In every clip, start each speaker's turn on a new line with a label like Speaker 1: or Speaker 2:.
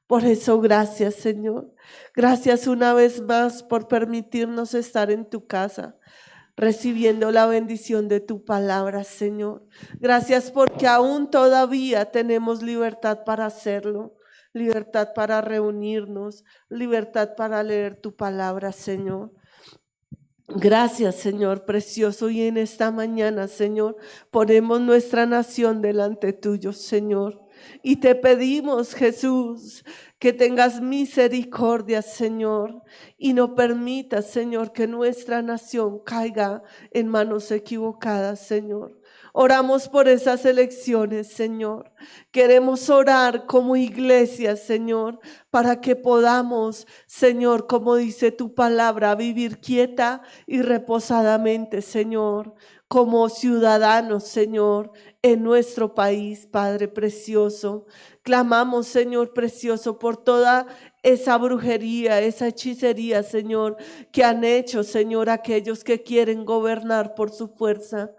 Speaker 1: Por eso, gracias, Señor. Gracias una vez más por permitirnos estar en tu casa, recibiendo la bendición de tu palabra, Señor. Gracias porque aún todavía tenemos libertad para hacerlo, libertad para reunirnos, libertad para leer tu palabra, Señor. Gracias, Señor precioso, y en esta mañana, Señor, ponemos nuestra nación delante tuyo, Señor. Y te pedimos, Jesús, que tengas misericordia, Señor, y no permitas, Señor, que nuestra nación caiga en manos equivocadas, Señor. Oramos por esas elecciones, Señor. Queremos orar como iglesia, Señor, para que podamos, Señor, como dice tu palabra, vivir quieta y reposadamente, Señor, como ciudadanos, Señor, en nuestro país, Padre precioso. Clamamos, Señor precioso, por toda esa brujería, esa hechicería, Señor, que han hecho, Señor, aquellos que quieren gobernar por su fuerza.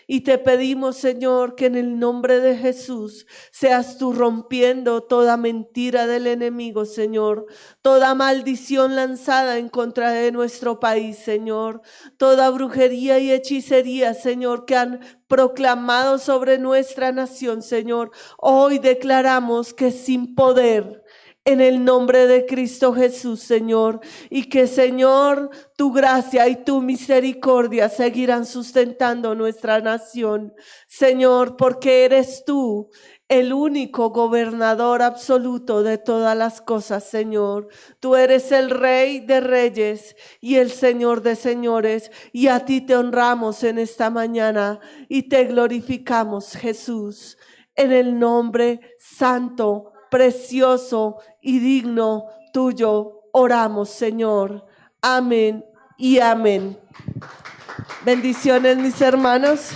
Speaker 1: Y te pedimos, Señor, que en el nombre de Jesús seas tú rompiendo toda mentira del enemigo, Señor, toda maldición lanzada en contra de nuestro país, Señor, toda brujería y hechicería, Señor, que han proclamado sobre nuestra nación, Señor. Hoy declaramos que sin poder, en el nombre de Cristo Jesús, Señor, y que, Señor, tu gracia y tu misericordia seguirán sustentando nuestra nación, Señor, porque eres tú el único gobernador absoluto de todas las cosas, Señor. Tú eres el Rey de reyes y el Señor de señores, y a ti te honramos en esta mañana y te glorificamos, Jesús, en el nombre santo, precioso y digno tuyo. Oramos, Señor. Amén y amén. Bendiciones, mis hermanos.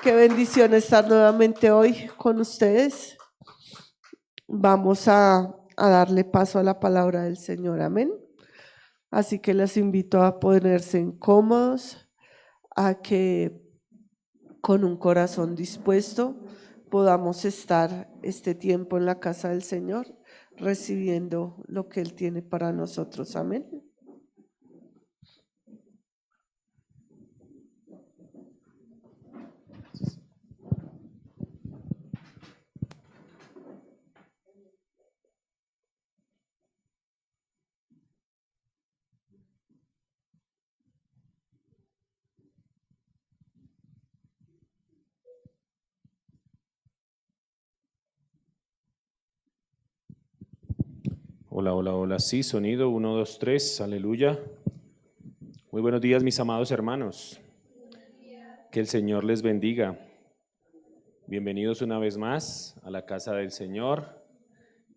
Speaker 1: Qué bendición estar nuevamente hoy con ustedes. Vamos a darle paso a la palabra del Señor. Amén. Así que les invito a ponerse cómodos, a que con un corazón dispuesto podamos estar este tiempo en la casa del Señor, recibiendo lo que Él tiene para nosotros. Amén.
Speaker 2: Hola, hola, hola. Sí, sonido 1, 2, 3. Aleluya. Muy buenos días, mis amados hermanos. Que el Señor les bendiga. Bienvenidos una vez más a la casa del Señor.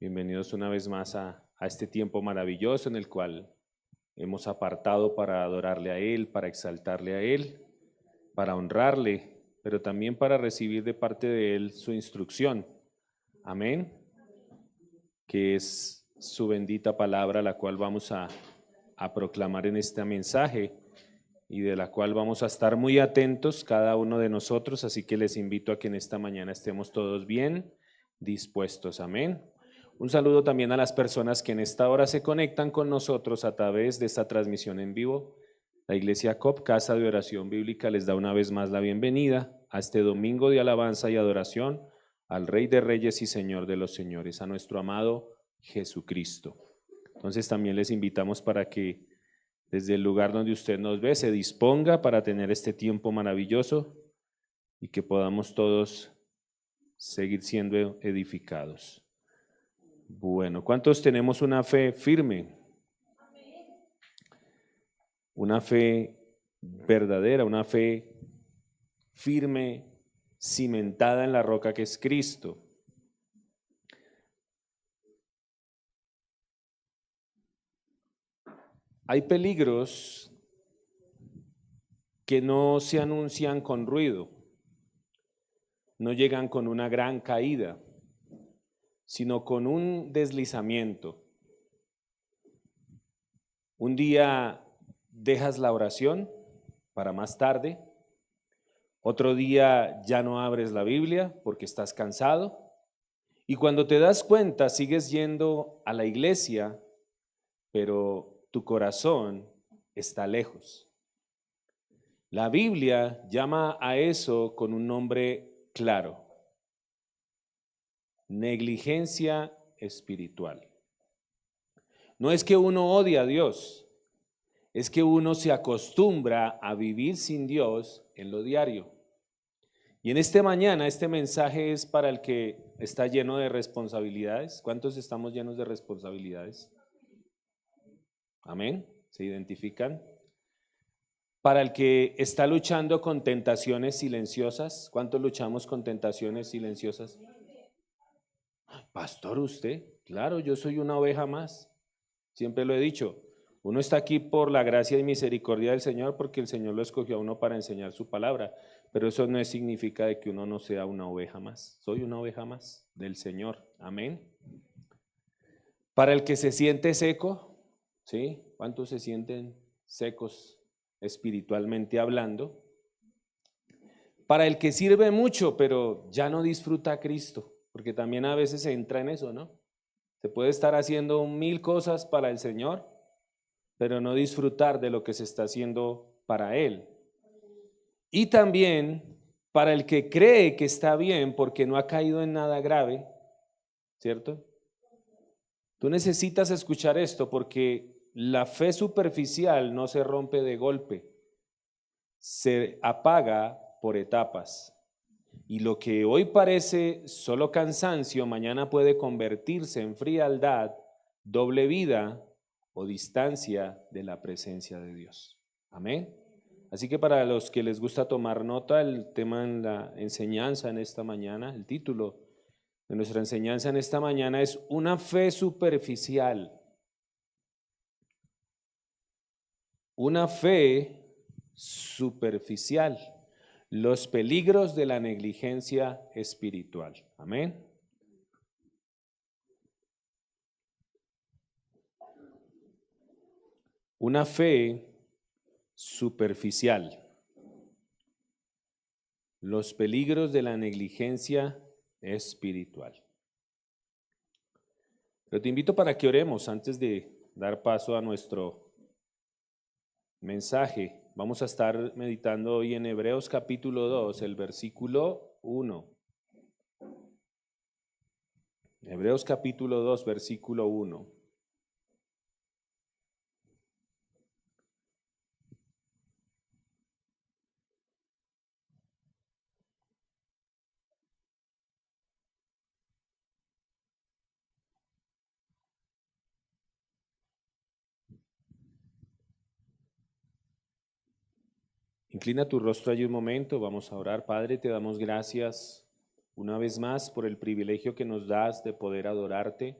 Speaker 2: Bienvenidos una vez más a este tiempo maravilloso en el cual hemos apartado para adorarle a Él, para exaltarle a Él, para honrarle, pero también para recibir de parte de Él su instrucción. Amén. Que es su bendita palabra, la cual vamos a proclamar en este mensaje y de la cual vamos a estar muy atentos cada uno de nosotros, así que les invito a que en esta mañana estemos todos bien dispuestos. Amén. Un saludo también a las personas que en esta hora se conectan con nosotros a través de esta transmisión en vivo. La Iglesia COP, Casa de Oración Bíblica, les da una vez más la bienvenida a este domingo de alabanza y adoración al Rey de Reyes y Señor de los Señores, a nuestro amado Jesucristo. Entonces también les invitamos para que desde el lugar donde usted nos ve se disponga para tener este tiempo maravilloso y que podamos todos seguir siendo edificados. Bueno, ¿cuántos tenemos una fe firme? Una fe verdadera, una fe firme, cimentada en la roca que es Cristo. Hay peligros que no se anuncian con ruido, no llegan con una gran caída, sino con un deslizamiento. Un día dejas la oración para más tarde, otro día ya no abres la Biblia porque estás cansado, Y cuando te das cuenta, sigues yendo a la iglesia, pero tu corazón está lejos. La Biblia llama a eso con un nombre claro: negligencia espiritual. No es que uno odie a Dios, es que uno se acostumbra a vivir sin Dios en lo diario. Y en esta mañana, este mensaje es para el que está lleno de responsabilidades. ¿Cuántos estamos llenos de responsabilidades? Amén. ¿Se identifican? Para el que está luchando con tentaciones silenciosas. ¿Cuántos luchamos con tentaciones silenciosas? Pastor, ¿usted? Claro, yo soy una oveja más. Siempre lo he dicho. Uno está aquí por la gracia y misericordia del Señor porque el Señor lo escogió a uno para enseñar su palabra. Pero eso no significa de que uno no sea una oveja más. Soy una oveja más del Señor. Amén. Para el que se siente seco, ¿sí? ¿Cuántos se sienten secos espiritualmente hablando? Para el que sirve mucho, pero ya no disfruta a Cristo, porque también a veces se entra en eso, ¿no? Se puede estar haciendo 1000 cosas para el Señor, pero no disfrutar de lo que se está haciendo para Él. Y también para el que cree que está bien porque no ha caído en nada grave, ¿cierto? Tú necesitas escuchar esto porque la fe superficial no se rompe de golpe, se apaga por etapas. Y lo que hoy parece solo cansancio, mañana puede convertirse en frialdad, doble vida o distancia de la presencia de Dios. Amén. Así que para los que les gusta tomar nota, el tema en la enseñanza en esta mañana, el título de nuestra enseñanza en esta mañana es una fe superficial. Una fe superficial. Los peligros de la negligencia espiritual. Amén. Una fe superficial. Los peligros de la negligencia espiritual. Pero te invito para que oremos antes de dar paso a nuestro mensaje. Vamos a estar meditando hoy en Hebreos capítulo 2, el versículo 1. Hebreos capítulo 2, versículo 1. Inclina tu rostro allí un momento, vamos a orar. Padre, te damos gracias una vez más por el privilegio que nos das de poder adorarte,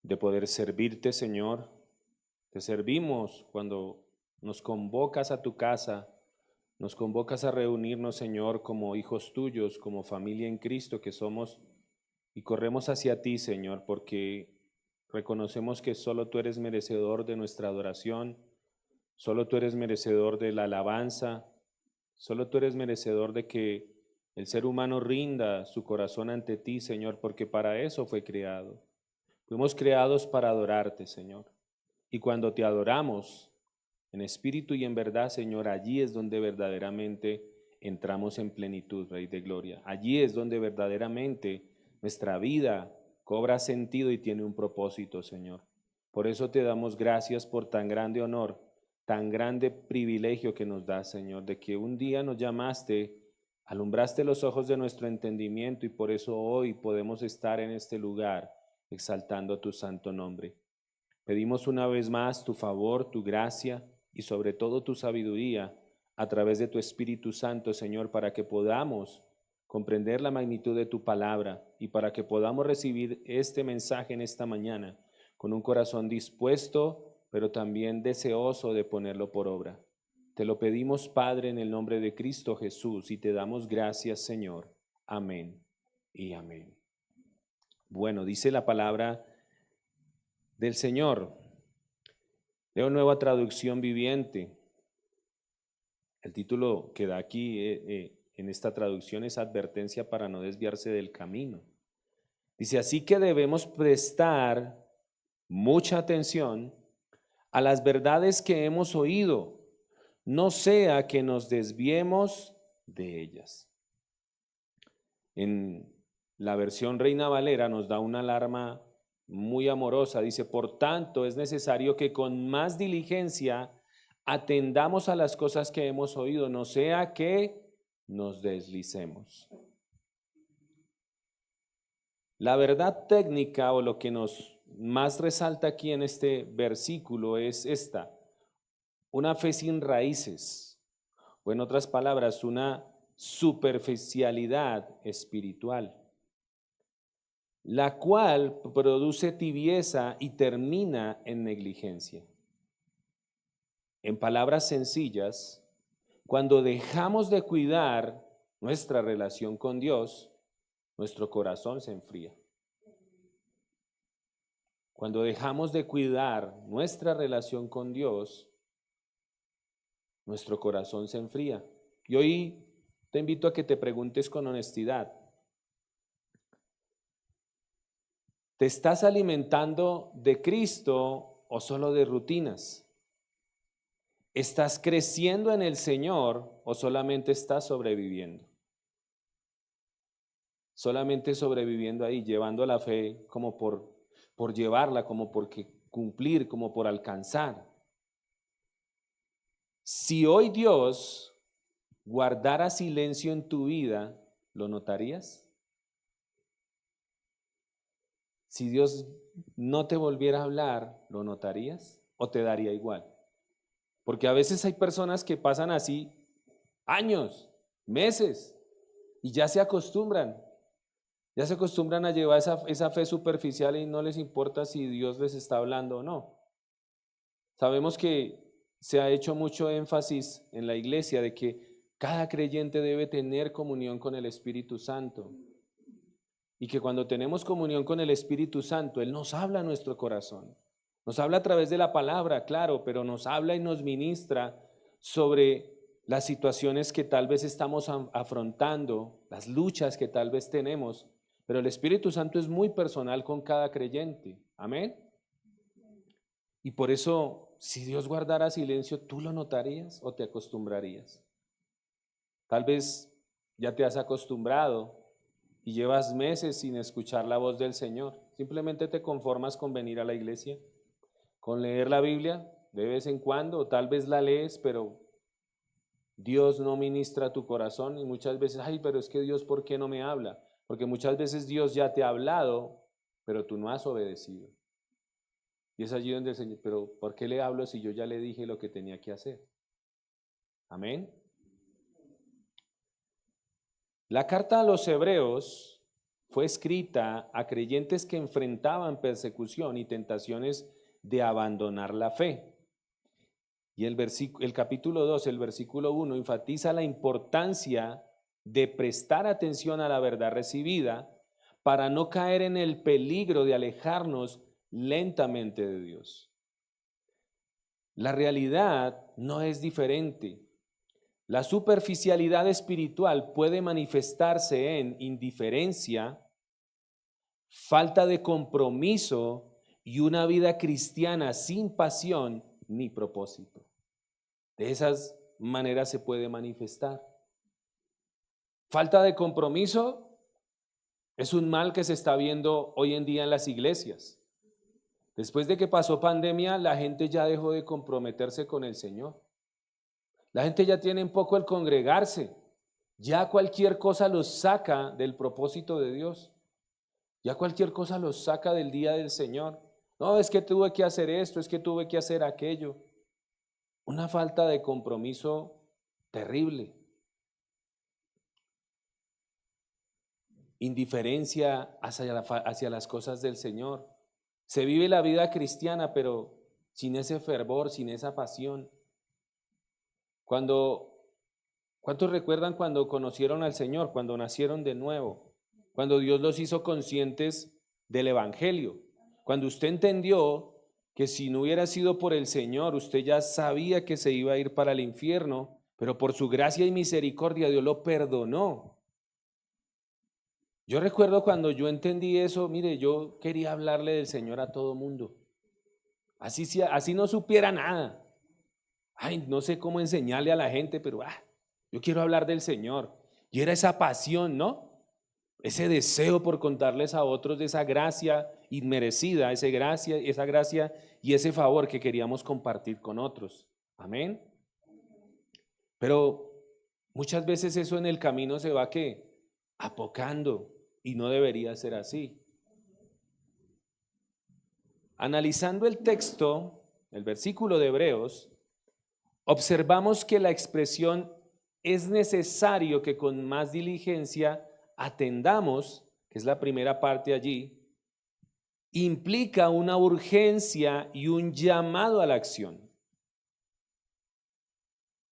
Speaker 2: de poder servirte, Señor. Te servimos cuando nos convocas a tu casa, nos convocas a reunirnos, Señor, como hijos tuyos, como familia en Cristo que somos, y corremos hacia ti, Señor, porque reconocemos que solo tú eres merecedor de nuestra adoración. Solo tú eres merecedor de la alabanza, solo tú eres merecedor de que el ser humano rinda su corazón ante ti, Señor, porque para eso fue creado. Fuimos creados para adorarte, Señor. Y cuando te adoramos en espíritu y en verdad, Señor, allí es donde verdaderamente entramos en plenitud, Rey de Gloria. Allí es donde verdaderamente nuestra vida cobra sentido y tiene un propósito, Señor. Por eso te damos gracias por tan grande honor, tan grande privilegio que nos das, Señor, de que un día nos llamaste, alumbraste los ojos de nuestro entendimiento y por eso hoy podemos estar en este lugar exaltando tu santo nombre. Pedimos una vez más tu favor, tu gracia y sobre todo tu sabiduría a través de tu Espíritu Santo, Señor, para que podamos comprender la magnitud de tu palabra y para que podamos recibir este mensaje en esta mañana con un corazón dispuesto, pero también deseoso de ponerlo por obra. Te lo pedimos, Padre, en el nombre de Cristo Jesús, y te damos gracias, Señor. Amén y amén. Bueno, dice la palabra del Señor. Leo Nueva Traducción Viviente. El título que da aquí en esta traducción es Advertencia para no desviarse del camino. Dice, así que debemos prestar mucha atención a las verdades que hemos oído, no sea que nos desviemos de ellas. En la versión Reina Valera nos da una alarma muy amorosa. Dice, por tanto, es necesario que con más diligencia atendamos a las cosas que hemos oído, no sea que nos deslicemos. La verdad técnica o lo que nos más resalta aquí en este versículo es esta: una fe sin raíces, o en otras palabras, una superficialidad espiritual, la cual produce tibieza y termina en negligencia. En palabras sencillas, cuando dejamos de cuidar nuestra relación con Dios, nuestro corazón se enfría. Cuando dejamos de cuidar nuestra relación con Dios, nuestro corazón se enfría. Y hoy te invito a que te preguntes con honestidad: ¿te estás alimentando de Cristo o solo de rutinas? ¿Estás creciendo en el Señor o solamente estás sobreviviendo? Solamente sobreviviendo ahí, llevando la fe como por llevarla, como por cumplir, como por alcanzar. Si hoy Dios guardara silencio en tu vida, ¿lo notarías? Si Dios no te volviera a hablar, ¿lo notarías? ¿O te daría igual? Porque a veces hay personas que pasan así años, meses, y ya se acostumbran. Ya se acostumbran a llevar esa fe superficial y no les importa si Dios les está hablando o no. Sabemos que se ha hecho mucho énfasis en la iglesia de que cada creyente debe tener comunión con el Espíritu Santo. Y que cuando tenemos comunión con el Espíritu Santo, Él nos habla a nuestro corazón. Nos habla a través de la palabra, claro, pero nos habla y nos ministra sobre las situaciones que tal vez estamos afrontando, las luchas que tal vez tenemos. Pero el Espíritu Santo es muy personal con cada creyente. Amén. Y por eso, si Dios guardara silencio, ¿tú lo notarías o te acostumbrarías? Tal vez ya te has acostumbrado y llevas meses sin escuchar la voz del Señor. Simplemente te conformas con venir a la iglesia, con leer la Biblia de vez en cuando, o tal vez la lees, pero Dios no ministra tu corazón y muchas veces, ay, pero es que Dios, ¿por qué no me habla? Porque muchas veces Dios ya te ha hablado, pero tú no has obedecido. Y es allí donde el Señor, pero ¿por qué le hablo si yo ya le dije lo que tenía que hacer? Amén. La carta a los Hebreos fue escrita a creyentes que enfrentaban persecución y tentaciones de abandonar la fe. Y el capítulo 2, el versículo 1, enfatiza la importancia de prestar atención a la verdad recibida para no caer en el peligro de alejarnos lentamente de Dios. La realidad no es diferente. La superficialidad espiritual puede manifestarse en indiferencia, falta de compromiso y una vida cristiana sin pasión ni propósito. De esas maneras se puede manifestar. Falta de compromiso es un mal que se está viendo hoy en día en las iglesias. Después de que pasó pandemia, la gente ya dejó de comprometerse con el Señor. La gente ya tiene un poco el congregarse. Ya cualquier cosa los saca del propósito de Dios. Ya cualquier cosa los saca del día del Señor. No, es que tuve que hacer esto, es que tuve que hacer aquello. Una falta de compromiso terrible. Indiferencia hacia las cosas del Señor. Se vive la vida cristiana, pero sin ese fervor, sin esa pasión. ¿Cuántos recuerdan cuando conocieron al Señor, cuando nacieron de nuevo? Cuando Dios los hizo conscientes del Evangelio. Cuando usted entendió que si no hubiera sido por el Señor, usted ya sabía que se iba a ir para el infierno, pero por su gracia y misericordia Dios lo perdonó. Yo recuerdo cuando yo entendí eso, mire, yo quería hablarle del Señor a todo mundo. Así no supiera nada. Ay, no sé cómo enseñarle a la gente, pero yo quiero hablar del Señor. Y era esa pasión, ¿no? Ese deseo por contarles a otros de esa gracia inmerecida, esa gracia y ese favor que queríamos compartir con otros. Amén. Pero muchas veces eso en el camino se va ¿qué? Apocando, y no debería ser así. Analizando el texto, el versículo de Hebreos, observamos que la expresión es necesario que con más diligencia atendamos, que es la primera parte allí, implica una urgencia y un llamado a la acción.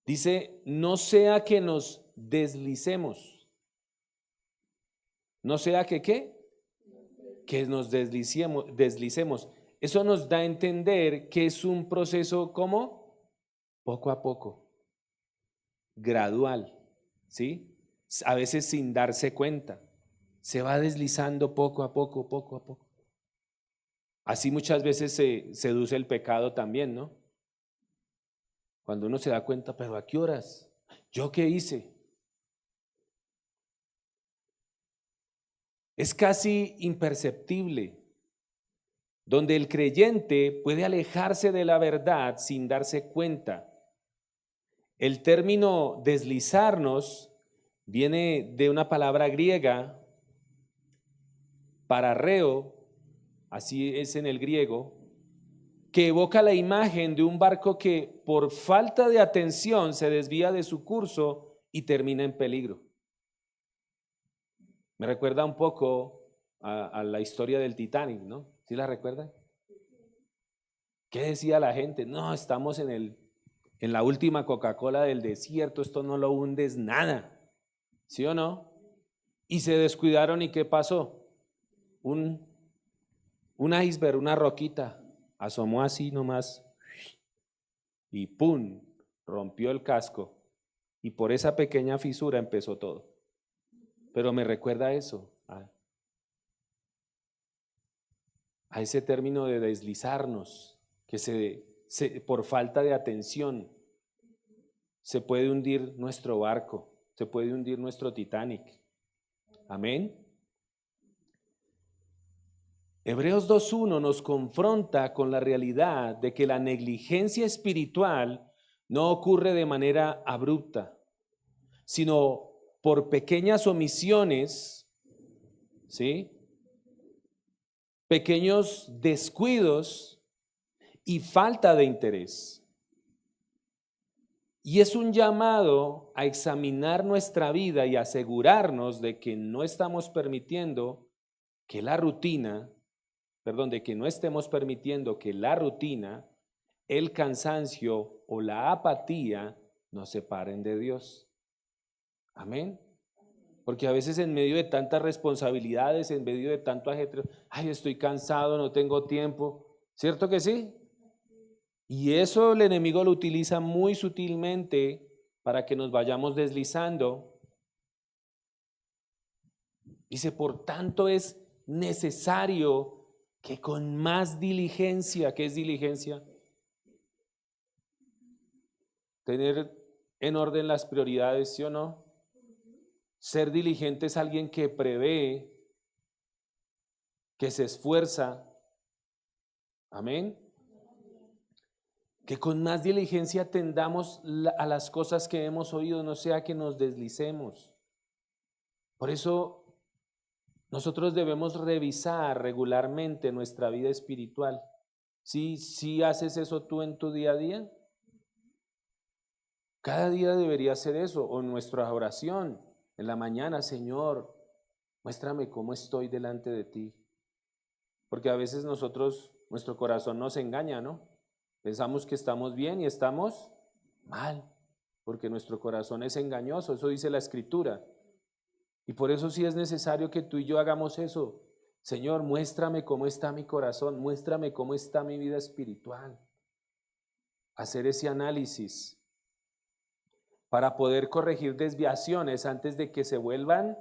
Speaker 2: Dice, no sea que nos deslicemos. No sea que ¿qué? Que nos deslicemos. Eso nos da a entender que es un proceso como poco a poco, gradual, ¿sí? A veces sin darse cuenta. Se va deslizando poco a poco, poco a poco. Así muchas veces se seduce el pecado también, ¿no? Cuando uno se da cuenta, pero ¿a qué horas? ¿Yo qué hice? Es casi imperceptible, donde el creyente puede alejarse de la verdad sin darse cuenta. El término deslizarnos viene de una palabra griega, pararreo, así es en el griego, que evoca la imagen de un barco que por falta de atención se desvía de su curso y termina en peligro. Me recuerda un poco a la historia del Titanic, ¿no? ¿Sí la recuerdan? ¿Qué decía la gente? No, estamos en la última Coca-Cola del desierto, esto no lo hundes nada, ¿sí o no? Y se descuidaron y ¿qué pasó? Un iceberg, una roquita, asomó así nomás y ¡pum! Rompió el casco y por esa pequeña fisura empezó todo. Pero me recuerda eso, a ese término de deslizarnos, que por falta de atención se puede hundir nuestro barco, se puede hundir nuestro Titanic. Amén. Hebreos 2.1 nos confronta con la realidad de que la negligencia espiritual no ocurre de manera abrupta, sino por pequeñas omisiones, ¿sí? Pequeños descuidos y falta de interés. Y es un llamado a examinar nuestra vida y asegurarnos de que no estamos permitiendo que la rutina, de que no estemos permitiendo que la rutina, el cansancio o la apatía nos separen de Dios. Amén. Porque a veces en medio de tantas responsabilidades, en medio de tanto ajetreo, ay, estoy cansado, no tengo tiempo. ¿Cierto que sí? Y eso el enemigo lo utiliza muy sutilmente para que nos vayamos deslizando. Dice, por tanto es necesario que con más diligencia, ¿qué es diligencia? Tener en orden las prioridades, ¿sí o no? Ser diligente es alguien que prevé, que se esfuerza. Amén. Que con más diligencia atendamos a las cosas que hemos oído, no sea que nos deslicemos. Por eso nosotros debemos revisar regularmente nuestra vida espiritual. ¿Sí haces eso tú en tu día a día? Cada día debería hacer eso, o nuestra oración en la mañana, Señor, muéstrame cómo estoy delante de ti. Porque a veces nuestro corazón nos engaña, ¿no? Pensamos que estamos bien y estamos mal, porque nuestro corazón es engañoso, eso dice la Escritura. Y por eso sí es necesario que tú y yo hagamos eso. Señor, muéstrame cómo está mi corazón, muéstrame cómo está mi vida espiritual. Hacer ese análisis para poder corregir desviaciones antes de que se vuelvan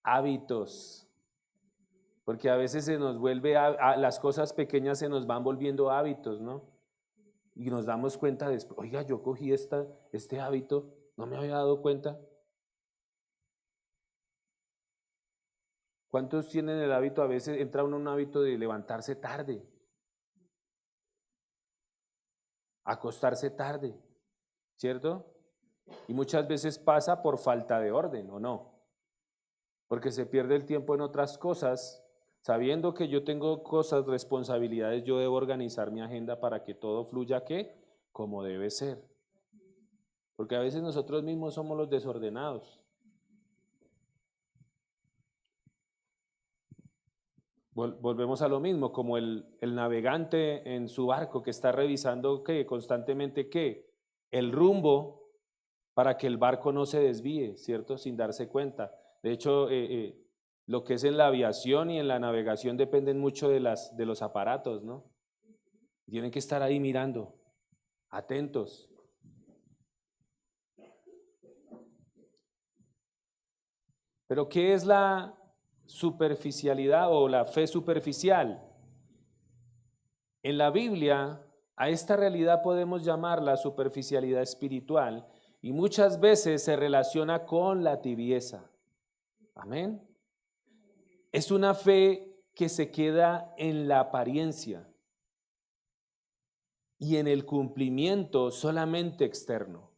Speaker 2: hábitos. Porque a veces se nos vuelve, las cosas pequeñas se nos van volviendo hábitos, ¿no? Y nos damos cuenta después, oiga, yo cogí este hábito, no me había dado cuenta. ¿Cuántos tienen el hábito? A veces entra uno en un hábito de levantarse tarde, acostarse tarde, ¿cierto? Y muchas veces pasa por falta de orden, ¿o no? Porque se pierde el tiempo en otras cosas, sabiendo que yo tengo cosas, responsabilidades, yo debo organizar mi agenda para que todo fluya, ¿qué? Como debe ser. Porque a veces nosotros mismos somos los desordenados. Volvemos a lo mismo, como el navegante en su barco que está revisando ¿qué? Constantemente ¿qué? El rumbo para que el barco no se desvíe, ¿cierto? Sin darse cuenta. De hecho, lo que es en la aviación y en la navegación dependen mucho de los aparatos, ¿no? Tienen que estar ahí mirando, atentos. Pero ¿qué es la superficialidad o la fe superficial? En la Biblia, a esta realidad podemos llamarla superficialidad espiritual y muchas veces se relaciona con la tibieza. Amén. Es una fe que se queda en la apariencia y en el cumplimiento solamente externo.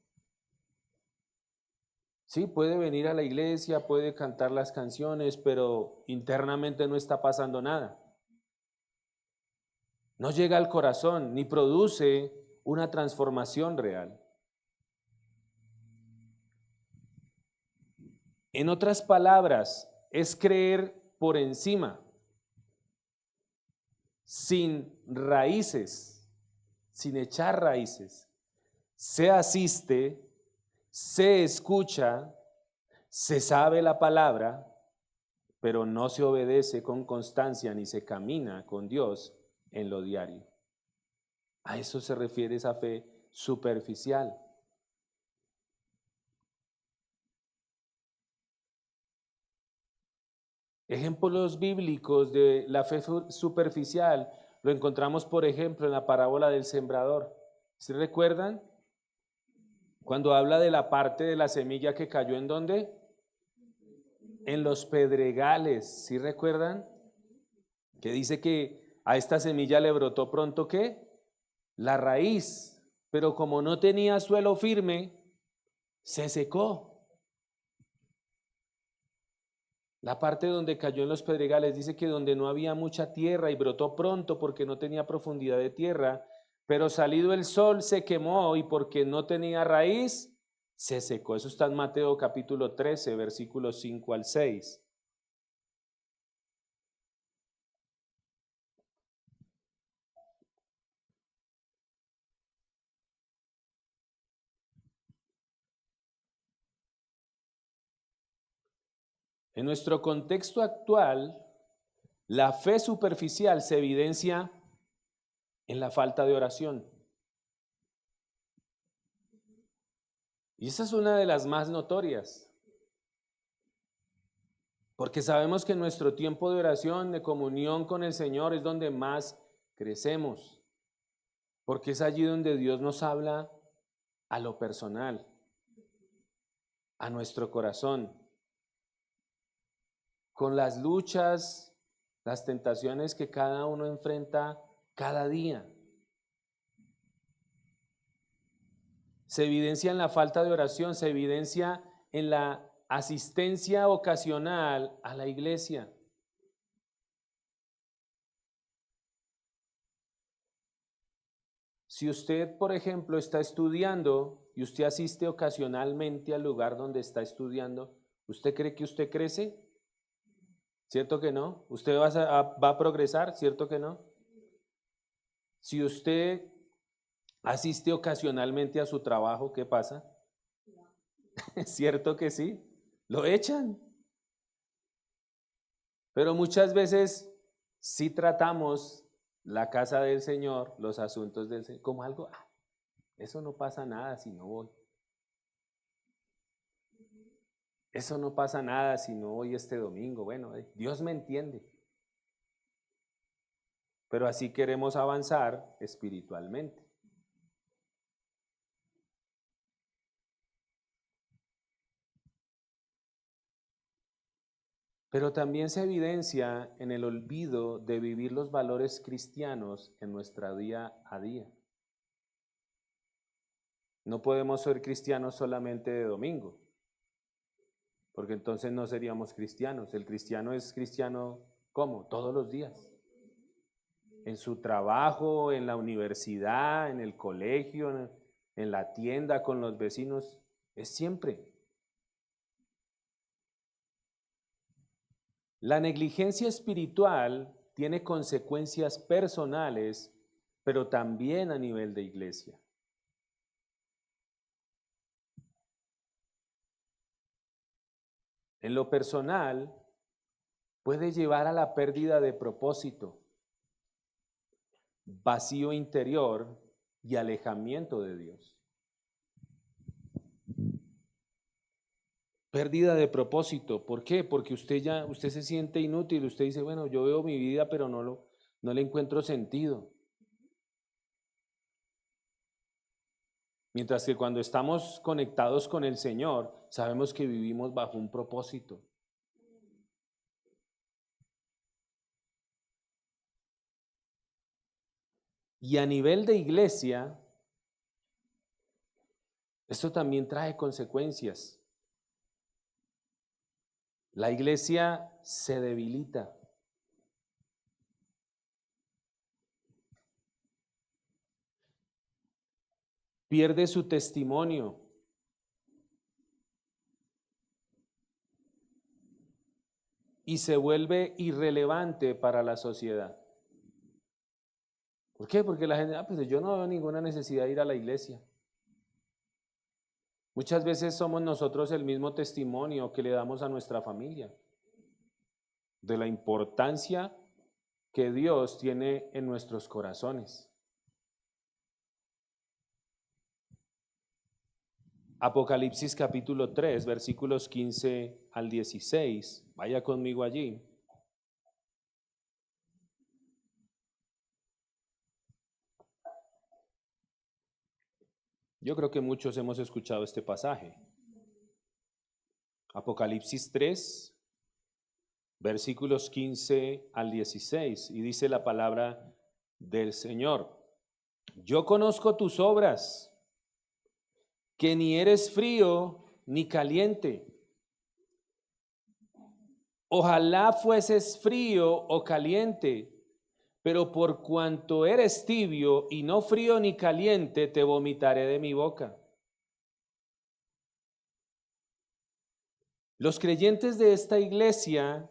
Speaker 2: Sí, puede venir a la iglesia, puede cantar las canciones, pero internamente no está pasando nada. No llega al corazón ni produce una transformación real. En otras palabras, es creer por encima, sin raíces, sin echar raíces. Se asiste, se escucha, se sabe la palabra, pero no se obedece con constancia ni se camina con Dios en lo diario. A eso se refiere esa fe superficial. Ejemplos bíblicos de la fe superficial lo encontramos, por ejemplo, en la parábola del sembrador. ¿Sí recuerdan? Cuando habla de la parte de la semilla que cayó en ¿dónde? En los pedregales. ¿Sí recuerdan? Que dice que a esta semilla le brotó pronto ¿qué? La raíz, pero como no tenía suelo firme, se secó. La parte donde cayó en los pedregales dice que donde no había mucha tierra y brotó pronto porque no tenía profundidad de tierra, pero salido el sol se quemó y porque no tenía raíz, se secó. Eso está en Mateo capítulo 13, versículos 5 al 6. En nuestro contexto actual, la fe superficial se evidencia en la falta de oración. Y esa es una de las más notorias, porque sabemos que nuestro tiempo de oración, de comunión con el Señor es donde más crecemos, porque es allí donde Dios nos habla a lo personal, a nuestro corazón, con las luchas, las tentaciones que cada uno enfrenta cada día. Se evidencia en la falta de oración, se evidencia en la asistencia ocasional a la iglesia. Si usted, por ejemplo, está estudiando y usted asiste ocasionalmente al lugar donde está estudiando, ¿usted cree que usted crece? ¿Cierto que no? ¿Usted va a progresar? ¿Cierto que no? Si usted asiste ocasionalmente a su trabajo, ¿qué pasa? ¿Cierto que sí? Lo echan. Pero muchas veces sí tratamos la casa del Señor, los asuntos del Señor, como algo, eso no pasa nada si no voy. Eso no pasa nada si no voy este domingo. Bueno, Dios me entiende. pero así queremos avanzar espiritualmente. Pero también se evidencia en el olvido de vivir los valores cristianos en nuestra día a día. No podemos ser cristianos solamente de domingo, porque entonces no seríamos cristianos. El cristiano es cristiano, ¿cómo? Todos los días. En su trabajo, en la universidad, en el colegio, en la tienda, con los vecinos, es siempre. La negligencia espiritual tiene consecuencias personales, pero también a nivel de iglesia. En lo personal, puede llevar a la pérdida de propósito, vacío interior y alejamiento de Dios. Pérdida de propósito, ¿por qué? Porque usted se siente inútil, usted dice, bueno, yo veo mi vida, pero no le encuentro sentido. Mientras que cuando estamos conectados con el Señor, sabemos que vivimos bajo un propósito. Y a nivel de iglesia, esto también trae consecuencias. La iglesia se debilita. Pierde su testimonio. Y se vuelve irrelevante para la sociedad. ¿Por qué? Porque la gente, pues yo no veo ninguna necesidad de ir a la iglesia. Muchas veces somos nosotros el mismo testimonio que le damos a nuestra familia de la importancia que Dios tiene en nuestros corazones. Apocalipsis capítulo 3, versículos 15 al 16. Vaya conmigo allí. Yo creo que muchos hemos escuchado este pasaje. Apocalipsis 3, versículos 15 al 16. Y dice la palabra del Señor. Yo conozco tus obras, que ni eres frío ni caliente. Ojalá fueses frío o caliente, pero por cuanto eres tibio y no frío ni caliente, te vomitaré de mi boca. Los creyentes de esta iglesia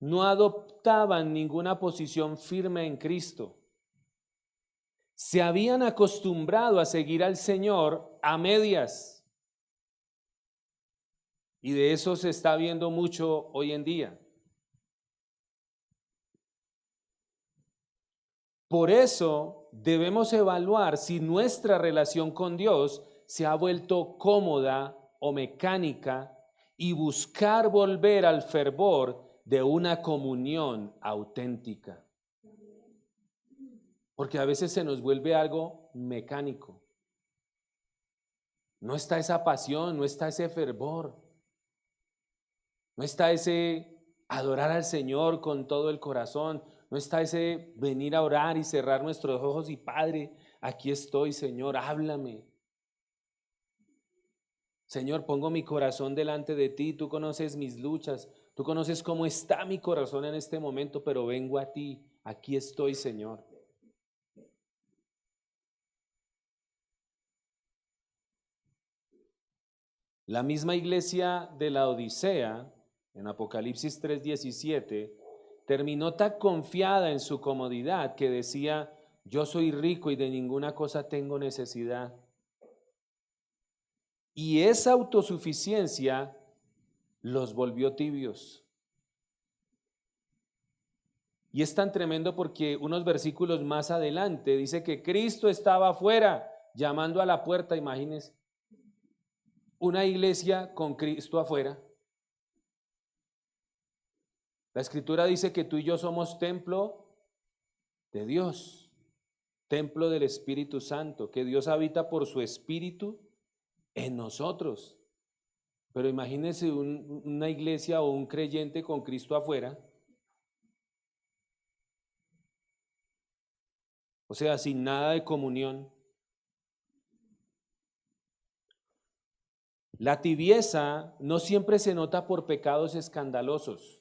Speaker 2: no adoptaban ninguna posición firme en Cristo. Se habían acostumbrado a seguir al Señor a medias. Y de eso se está viendo mucho hoy en día. Por eso debemos evaluar si nuestra relación con Dios se ha vuelto cómoda o mecánica y buscar volver al fervor de una comunión auténtica. Porque a veces se nos vuelve algo mecánico. No está esa pasión, no está ese fervor, no está ese adorar al Señor con todo el corazón, no está ese venir a orar y cerrar nuestros ojos y Padre, aquí estoy, Señor, háblame. Señor, pongo mi corazón delante de ti, tú conoces mis luchas, tú conoces cómo está mi corazón en este momento, pero vengo a ti, aquí estoy, Señor. La misma iglesia de la Odisea, en Apocalipsis 3:17, terminó tan confiada en su comodidad que decía, yo soy rico y de ninguna cosa tengo necesidad. Y esa autosuficiencia los volvió tibios. Y es tan tremendo porque unos versículos más adelante dice que Cristo estaba afuera llamando a la puerta, imagínense. Una iglesia con Cristo afuera. La Escritura dice que tú y yo somos templo de Dios, templo del Espíritu Santo, que Dios habita por su Espíritu en nosotros. Pero imagínense una iglesia o un creyente con Cristo afuera, o sea, sin nada de comunión. La tibieza no siempre se nota por pecados escandalosos,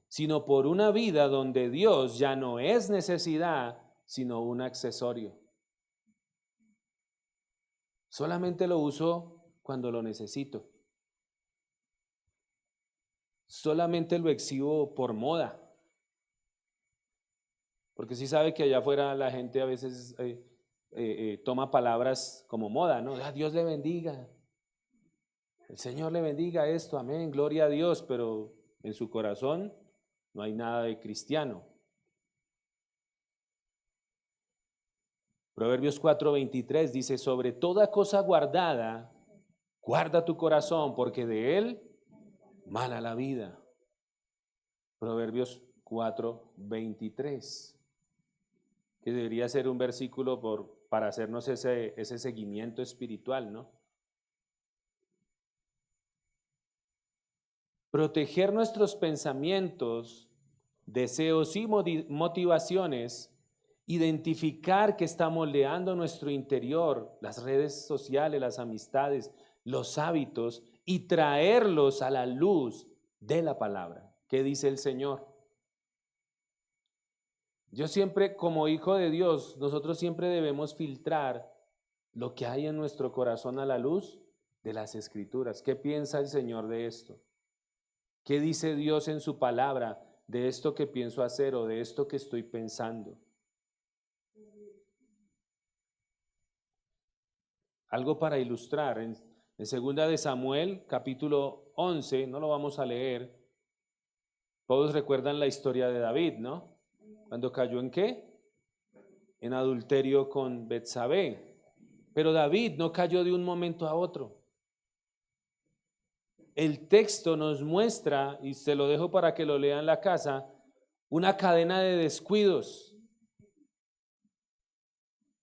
Speaker 2: sino por una vida donde Dios ya no es necesidad, sino un accesorio. Solamente lo uso cuando lo necesito. Solamente lo exhibo por moda. Porque sí sabe que allá afuera la gente a veces toma palabras como moda, ¿no? Ah, Dios le bendiga. El Señor le bendiga esto, amén, gloria a Dios, pero en su corazón no hay nada de cristiano. Proverbios 4:23 dice, sobre toda cosa guardada, guarda tu corazón, porque de él mana la vida. Proverbios 4:23, que debería ser un versículo para hacernos ese seguimiento espiritual, ¿no? Proteger nuestros pensamientos, deseos y motivaciones, identificar que está moldeando nuestro interior, las redes sociales, las amistades, los hábitos, y traerlos a la luz de la palabra. ¿Qué dice el Señor? Yo siempre, como hijo de Dios, nosotros siempre debemos filtrar lo que hay en nuestro corazón a la luz de las Escrituras. ¿Qué piensa el Señor de esto? ¿Qué dice Dios en su palabra de esto que pienso hacer o de esto que estoy pensando? Algo para ilustrar. En 2 de Samuel, capítulo 11, no lo vamos a leer. Todos recuerdan la historia de David, ¿no? Cuando cayó ¿en qué? En adulterio con Betsabé. Pero David no cayó de un momento a otro. El texto nos muestra, y se lo dejo para que lo lea en la casa, una cadena de descuidos.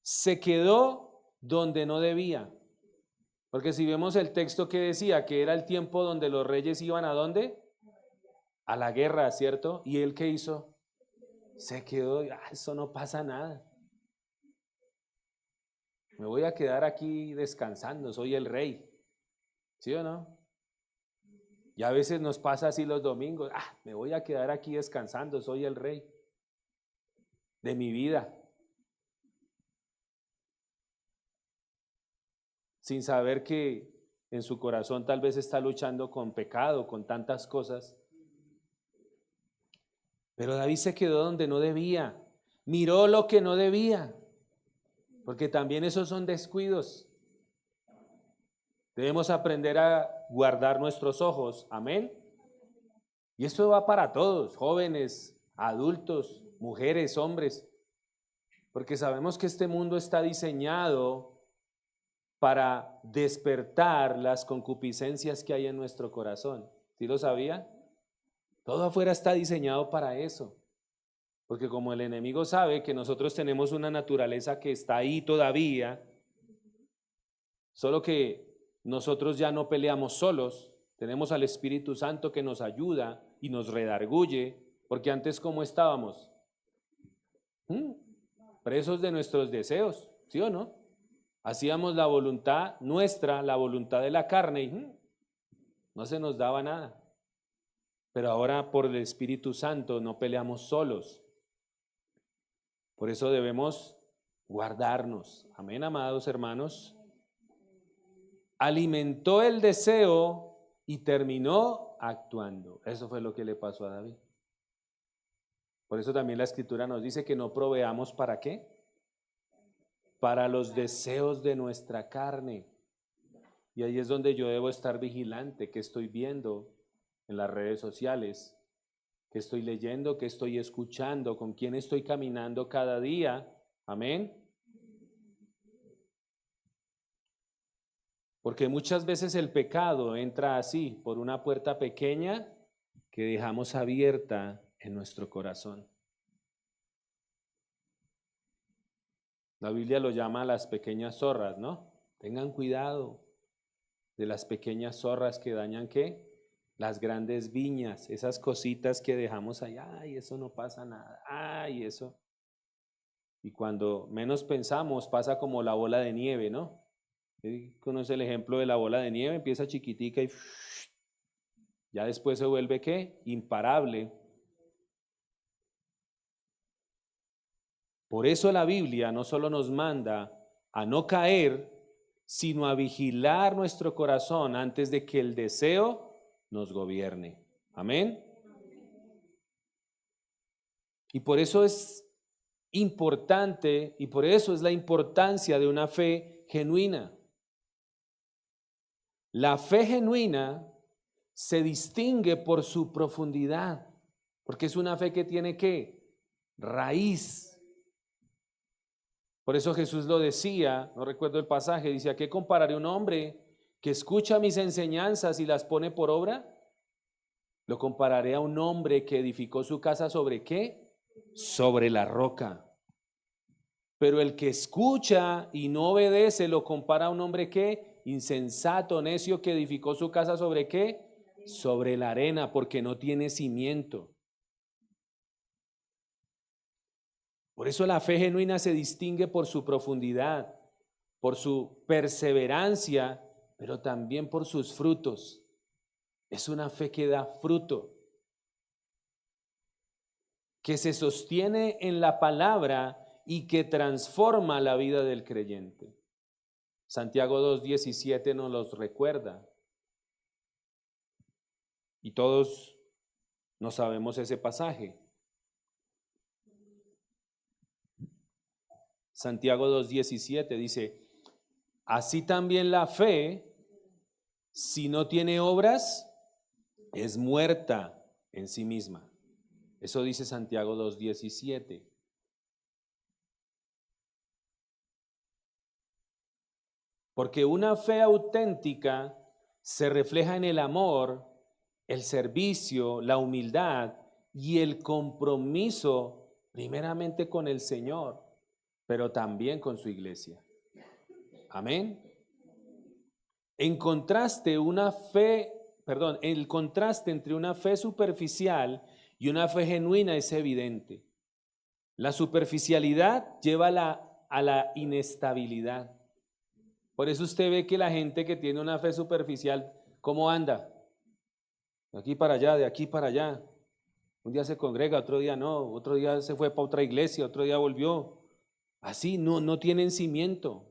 Speaker 2: Se quedó donde no debía. Porque si vemos el texto que decía que era el tiempo donde los reyes iban ¿a dónde? A la guerra, ¿cierto? ¿Y él qué hizo? Se quedó, eso no pasa nada. Me voy a quedar aquí descansando, soy el rey. ¿Sí o no? Y a veces nos pasa así los domingos, me voy a quedar aquí descansando, soy el rey de mi vida. Sin saber que en su corazón tal vez está luchando con pecado, con tantas cosas. Pero David se quedó donde no debía, miró lo que no debía, porque también esos son descuidos. Debemos aprender a guardar nuestros ojos, amén. Y esto va para todos, jóvenes, adultos, mujeres, hombres, porque sabemos que este mundo está diseñado para despertar las concupiscencias que hay en nuestro corazón. ¿Sí lo sabía? Todo afuera está diseñado para eso. Porque como el enemigo sabe que nosotros tenemos una naturaleza que está ahí todavía, solo que nosotros ya no peleamos solos, tenemos al Espíritu Santo que nos ayuda y nos redarguye, porque antes ¿cómo estábamos? Presos de nuestros deseos, ¿sí o no? Hacíamos la voluntad nuestra, la voluntad de la carne y no se nos daba nada. Pero ahora por el Espíritu Santo no peleamos solos. Por eso debemos guardarnos. Amén, amados hermanos. Alimentó el deseo y terminó actuando. Eso fue lo que le pasó a David. Por eso también la Escritura nos dice que no proveamos ¿para qué? Para los deseos de nuestra carne. Y ahí es donde yo debo estar vigilante, qué estoy viendo en las redes sociales, qué estoy leyendo, qué estoy escuchando, con quién estoy caminando cada día. Amén. Porque muchas veces el pecado entra así, por una puerta pequeña que dejamos abierta en nuestro corazón. La Biblia lo llama las pequeñas zorras, ¿no? Tengan cuidado de las pequeñas zorras que dañan, ¿qué? Las grandes viñas, esas cositas que dejamos ahí, ay, eso no pasa nada, ay, eso. Y cuando menos pensamos pasa como la bola de nieve, ¿no? ¿Conoce el ejemplo de la bola de nieve? Empieza chiquitica y ya después se vuelve, ¿qué? Imparable. Por eso la Biblia no solo nos manda a no caer, sino a vigilar nuestro corazón antes de que el deseo nos gobierne. Amén. Y por eso es importante, y por eso es la importancia de una fe genuina. La fe genuina se distingue por su profundidad, porque es una fe que tiene ¿qué? Raíz. Por eso Jesús lo decía, no recuerdo el pasaje, dice, ¿a qué compararé un hombre que escucha mis enseñanzas y las pone por obra? Lo compararé a un hombre que edificó su casa ¿sobre qué? Sobre la roca. Pero el que escucha y no obedece lo compara a un hombre ¿qué? Insensato, necio, que edificó su casa ¿sobre qué? Sobre la arena, porque no tiene cimiento. Por eso la fe genuina se distingue por su profundidad, por su perseverancia, pero también por sus frutos. Es una fe que da fruto, que se sostiene en la palabra y que transforma la vida del creyente. Santiago 2:17 nos los recuerda. Y todos no sabemos ese pasaje. Santiago 2:17 dice, así también la fe, si no tiene obras, es muerta en sí misma. Eso dice Santiago 2:17. Porque una fe auténtica se refleja en el amor, el servicio, la humildad y el compromiso, primeramente con el Señor, pero también con su iglesia. Amén. El contraste entre una fe superficial y una fe genuina es evidente. La superficialidad lleva a la inestabilidad. Por eso usted ve que la gente que tiene una fe superficial, ¿cómo anda? De aquí para allá, de aquí para allá. Un día se congrega, otro día no, otro día se fue para otra iglesia, otro día volvió. Así no tienen cimiento.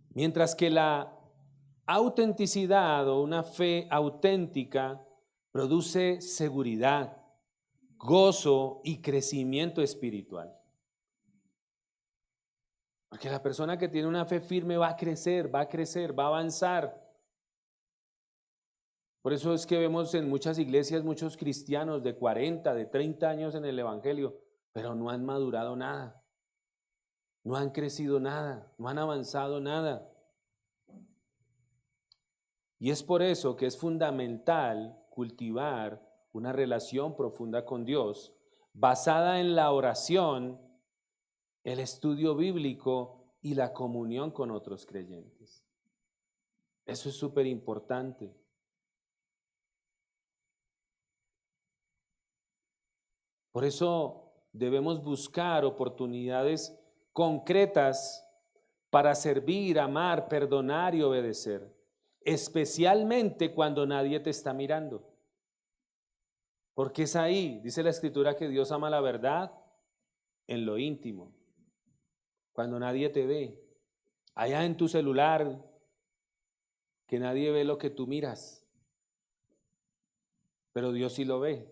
Speaker 2: Mientras que la autenticidad o una fe auténtica produce seguridad, gozo y crecimiento espiritual. Porque la persona que tiene una fe firme va a crecer, va a avanzar. Por eso es que vemos en muchas iglesias muchos cristianos de 40, de 30 años en el evangelio, pero no han madurado nada, no han crecido nada, no han avanzado nada. Y es por eso que es fundamental cultivar una relación profunda con Dios, basada en la oración, el estudio bíblico y la comunión con otros creyentes. Eso es súper importante. Por eso debemos buscar oportunidades concretas para servir, amar, perdonar y obedecer, especialmente cuando nadie te está mirando. Porque es ahí, dice la Escritura, que Dios ama la verdad en lo íntimo, cuando nadie te ve. Allá en tu celular, que nadie ve lo que tú miras, pero Dios sí lo ve.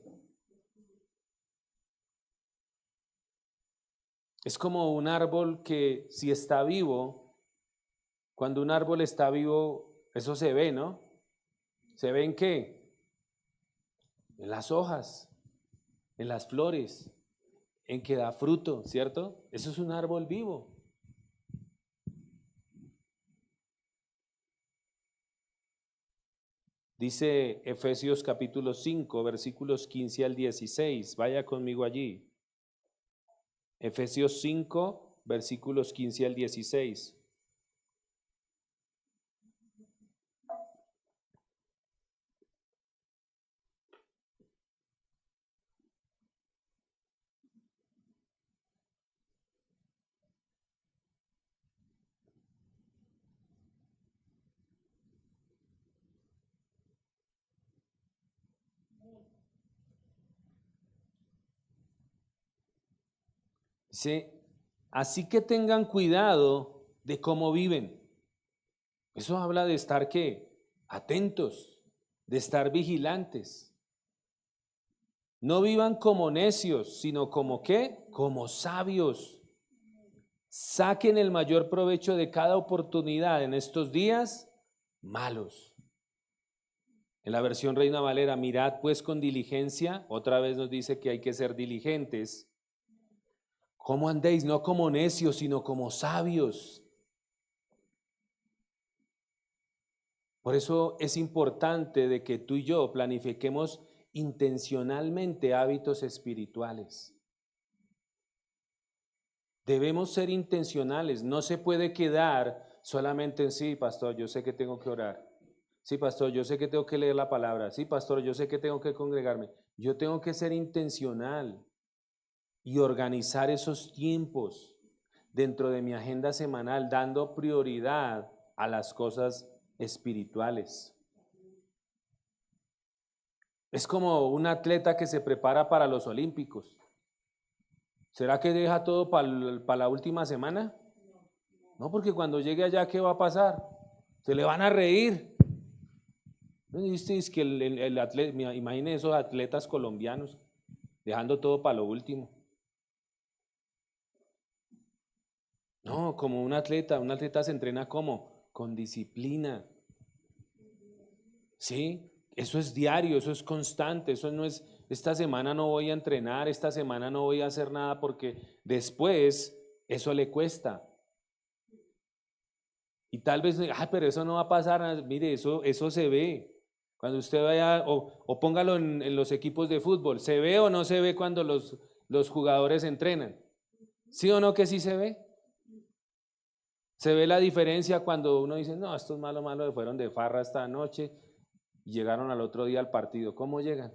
Speaker 2: Es como un árbol que si está vivo, cuando un árbol está vivo, eso se ve, ¿no? ¿Se ve en qué? En las hojas, en las flores, en que da fruto, ¿cierto? Eso es un árbol vivo. Dice Efesios capítulo 5, versículos 15 al 16. Vaya conmigo allí. Efesios 5, versículos 15 al 16. Dice, así que tengan cuidado de cómo viven. Eso habla de estar, ¿qué? Atentos, de estar vigilantes. No vivan como necios, sino como ¿qué? Como sabios. Saquen el mayor provecho de cada oportunidad en estos días malos. En la versión Reina Valera, mirad pues con diligencia, otra vez nos dice que hay que ser diligentes. ¿Cómo andéis? No como necios, sino como sabios. Por eso es importante de que tú y yo planifiquemos intencionalmente hábitos espirituales. Debemos ser intencionales, no se puede quedar solamente en sí, pastor, yo sé que tengo que orar. Sí, pastor, yo sé que tengo que leer la palabra. Sí, pastor, yo sé que tengo que congregarme. Yo tengo que ser intencional y organizar esos tiempos dentro de mi agenda semanal, dando prioridad a las cosas espirituales. Es como un atleta que se prepara para los Olímpicos. ¿Será que deja todo para la última semana? No, porque cuando llegue allá, ¿qué va a pasar? Se le van a reír. ¿No dices que el atleta, imaginen esos atletas colombianos dejando todo para lo último? No, como un atleta se entrena ¿cómo? Con disciplina. ¿Sí? Eso es diario, eso es constante, eso no es, esta semana no voy a entrenar, esta semana no voy a hacer nada porque después eso le cuesta. Y tal vez, pero eso no va a pasar, mire, eso se ve. Cuando usted vaya, o póngalo en los equipos de fútbol, ¿se ve o no se ve cuando los jugadores entrenan? ¿Sí o no que sí se ve? Se ve la diferencia cuando uno dice, no, estos malos fueron de farra esta noche y llegaron al otro día al partido. ¿Cómo llegan?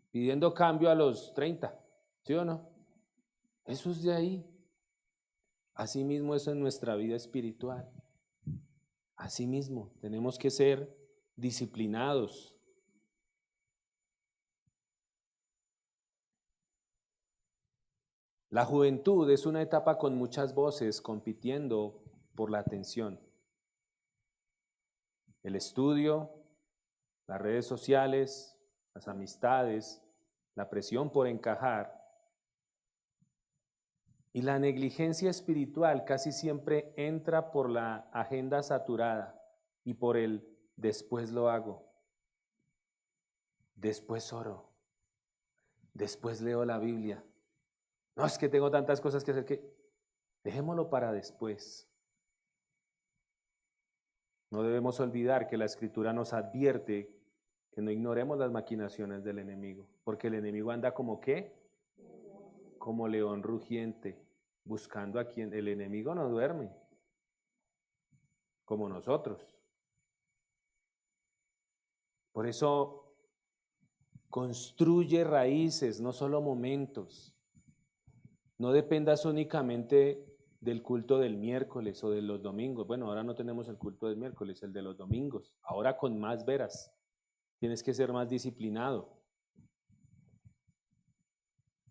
Speaker 2: Pidiendo cambio a los 30, ¿sí o no? Eso es de ahí. Asimismo, eso en nuestra vida espiritual. Asimismo, tenemos que ser disciplinados. La juventud es una etapa con muchas voces compitiendo por la atención. El estudio, las redes sociales, las amistades, la presión por encajar y la negligencia espiritual casi siempre entra por la agenda saturada y por el después lo hago, después oro, después leo la Biblia. No, es que tengo tantas cosas que hacer que dejémoslo para después. No debemos olvidar que la Escritura nos advierte que no ignoremos las maquinaciones del enemigo, porque el enemigo anda como ¿qué? Como león rugiente, buscando a quien. El enemigo no duerme, como nosotros. Por eso construye raíces, no solo momentos. No dependas únicamente del culto del miércoles o de los domingos. Bueno, ahora no tenemos el culto del miércoles, el de los domingos. Ahora con más veras. Tienes que ser más disciplinado.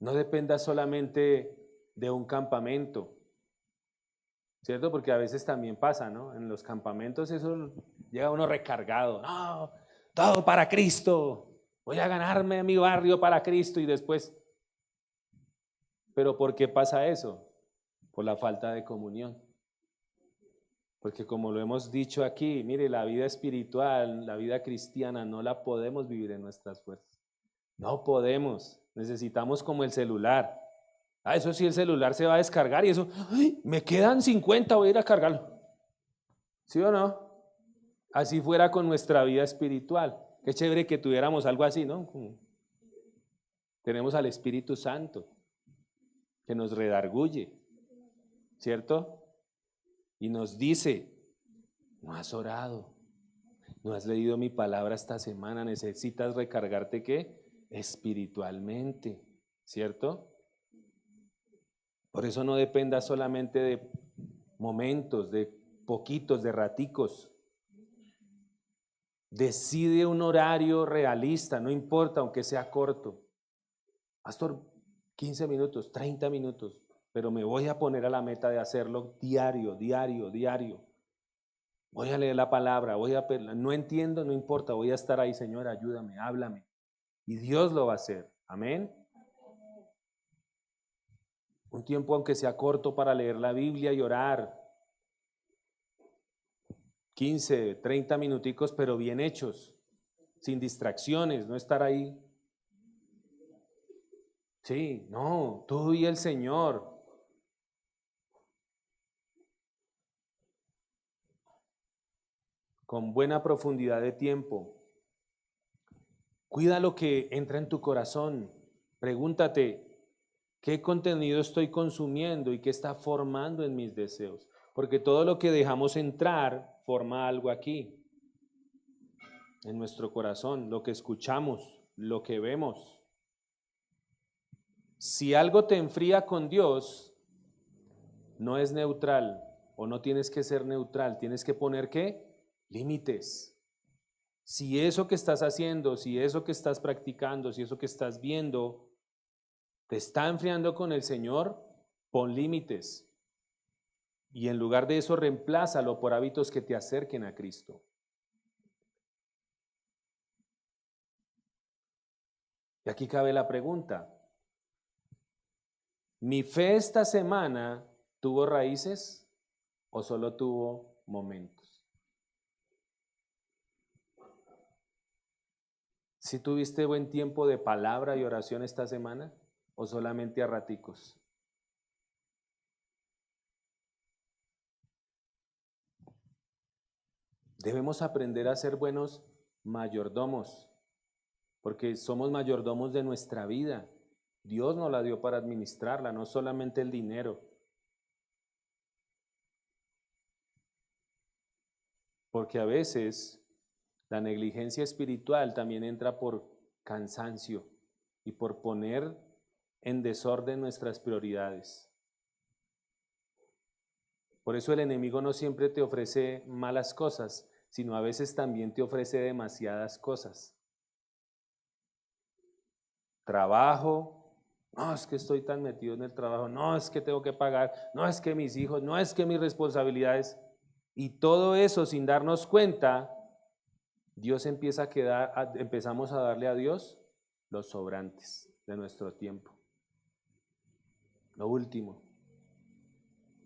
Speaker 2: No dependas solamente de un campamento, ¿cierto? Porque a veces también pasa, ¿no? En los campamentos eso llega uno recargado. No, todo para Cristo. Voy a ganarme mi barrio para Cristo y después. ¿Pero por qué pasa eso? Por la falta de comunión. Porque como lo hemos dicho aquí, mire, la vida espiritual, la vida cristiana no la podemos vivir en nuestras fuerzas. No podemos. Necesitamos como el celular. Eso sí, el celular se va a descargar y eso, ¡ay! Me quedan 50, voy a ir a cargarlo. ¿Sí o no? Así fuera con nuestra vida espiritual. Qué chévere que tuviéramos algo así, ¿no? Tenemos al Espíritu Santo que nos redarguye, ¿cierto? Y nos dice, no has orado, no has leído mi palabra esta semana, necesitas recargarte, ¿qué? Espiritualmente, ¿cierto? Por eso no dependa solamente de momentos, de poquitos, de raticos. Decide un horario realista, no importa, aunque sea corto. Pastor, 15 minutos, 30 minutos, pero me voy a poner a la meta de hacerlo diario, diario, diario. Voy a leer la palabra, no entiendo, no importa, voy a estar ahí, Señor, ayúdame, háblame. Y Dios lo va a hacer. Amén. Un tiempo aunque sea corto para leer la Biblia y orar. 15, 30 minuticos, pero bien hechos, sin distracciones, no estar ahí. Sí, no, tú y el Señor. Con buena profundidad de tiempo. Cuida lo que entra en tu corazón. Pregúntate, ¿qué contenido estoy consumiendo y qué está formando en mis deseos? Porque todo lo que dejamos entrar forma algo aquí, en nuestro corazón, lo que escuchamos, lo que vemos. Si algo te enfría con Dios, no es neutral o no tienes que ser neutral, tienes que poner ¿qué? Límites. Si eso que estás haciendo, si eso que estás practicando, si eso que estás viendo te está enfriando con el Señor, pon límites. Y en lugar de eso, reemplázalo por hábitos que te acerquen a Cristo. Y aquí cabe la pregunta. ¿Mi fe esta semana tuvo raíces o solo tuvo momentos? ¿Si tuviste buen tiempo de palabra y oración esta semana o solamente a raticos? Debemos aprender a ser buenos mayordomos, porque somos mayordomos de nuestra vida. Dios nos la dio para administrarla, no solamente el dinero. Porque a veces la negligencia espiritual también entra por cansancio y por poner en desorden nuestras prioridades. Por eso el enemigo no siempre te ofrece malas cosas, sino a veces también te ofrece demasiadas cosas. Trabajo, no es que estoy tan metido en el trabajo, no es que tengo que pagar, no es que mis hijos, no es que mis responsabilidades. Y todo eso sin darnos cuenta, empezamos a darle a Dios los sobrantes de nuestro tiempo. Lo último,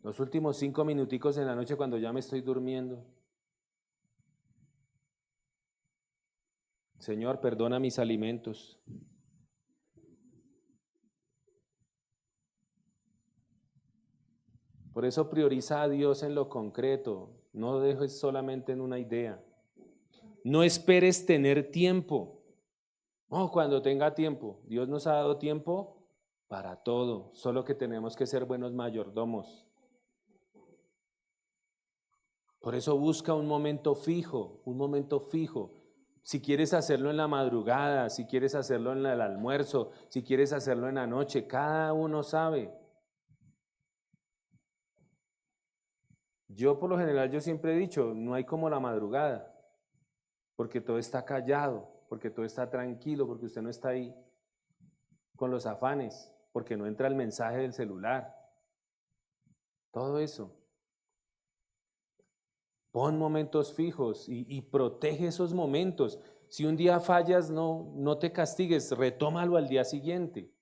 Speaker 2: los últimos 5 minuticos en la noche cuando ya me estoy durmiendo. Señor, perdona mis alimentos. Por eso prioriza a Dios en lo concreto, no dejes solamente en una idea. No esperes tener tiempo. No, cuando tenga tiempo. Dios nos ha dado tiempo para todo, solo que tenemos que ser buenos mayordomos. Por eso busca un momento fijo, un momento fijo. Si quieres hacerlo en la madrugada, si quieres hacerlo en el almuerzo, si quieres hacerlo en la noche, cada uno sabe. Yo por lo general, yo siempre he dicho, no hay como la madrugada, porque todo está callado, porque todo está tranquilo, porque usted no está ahí con los afanes, porque no entra el mensaje del celular. Todo eso. Pon momentos fijos y protege esos momentos. Si un día fallas, no te castigues, retómalo al día siguiente.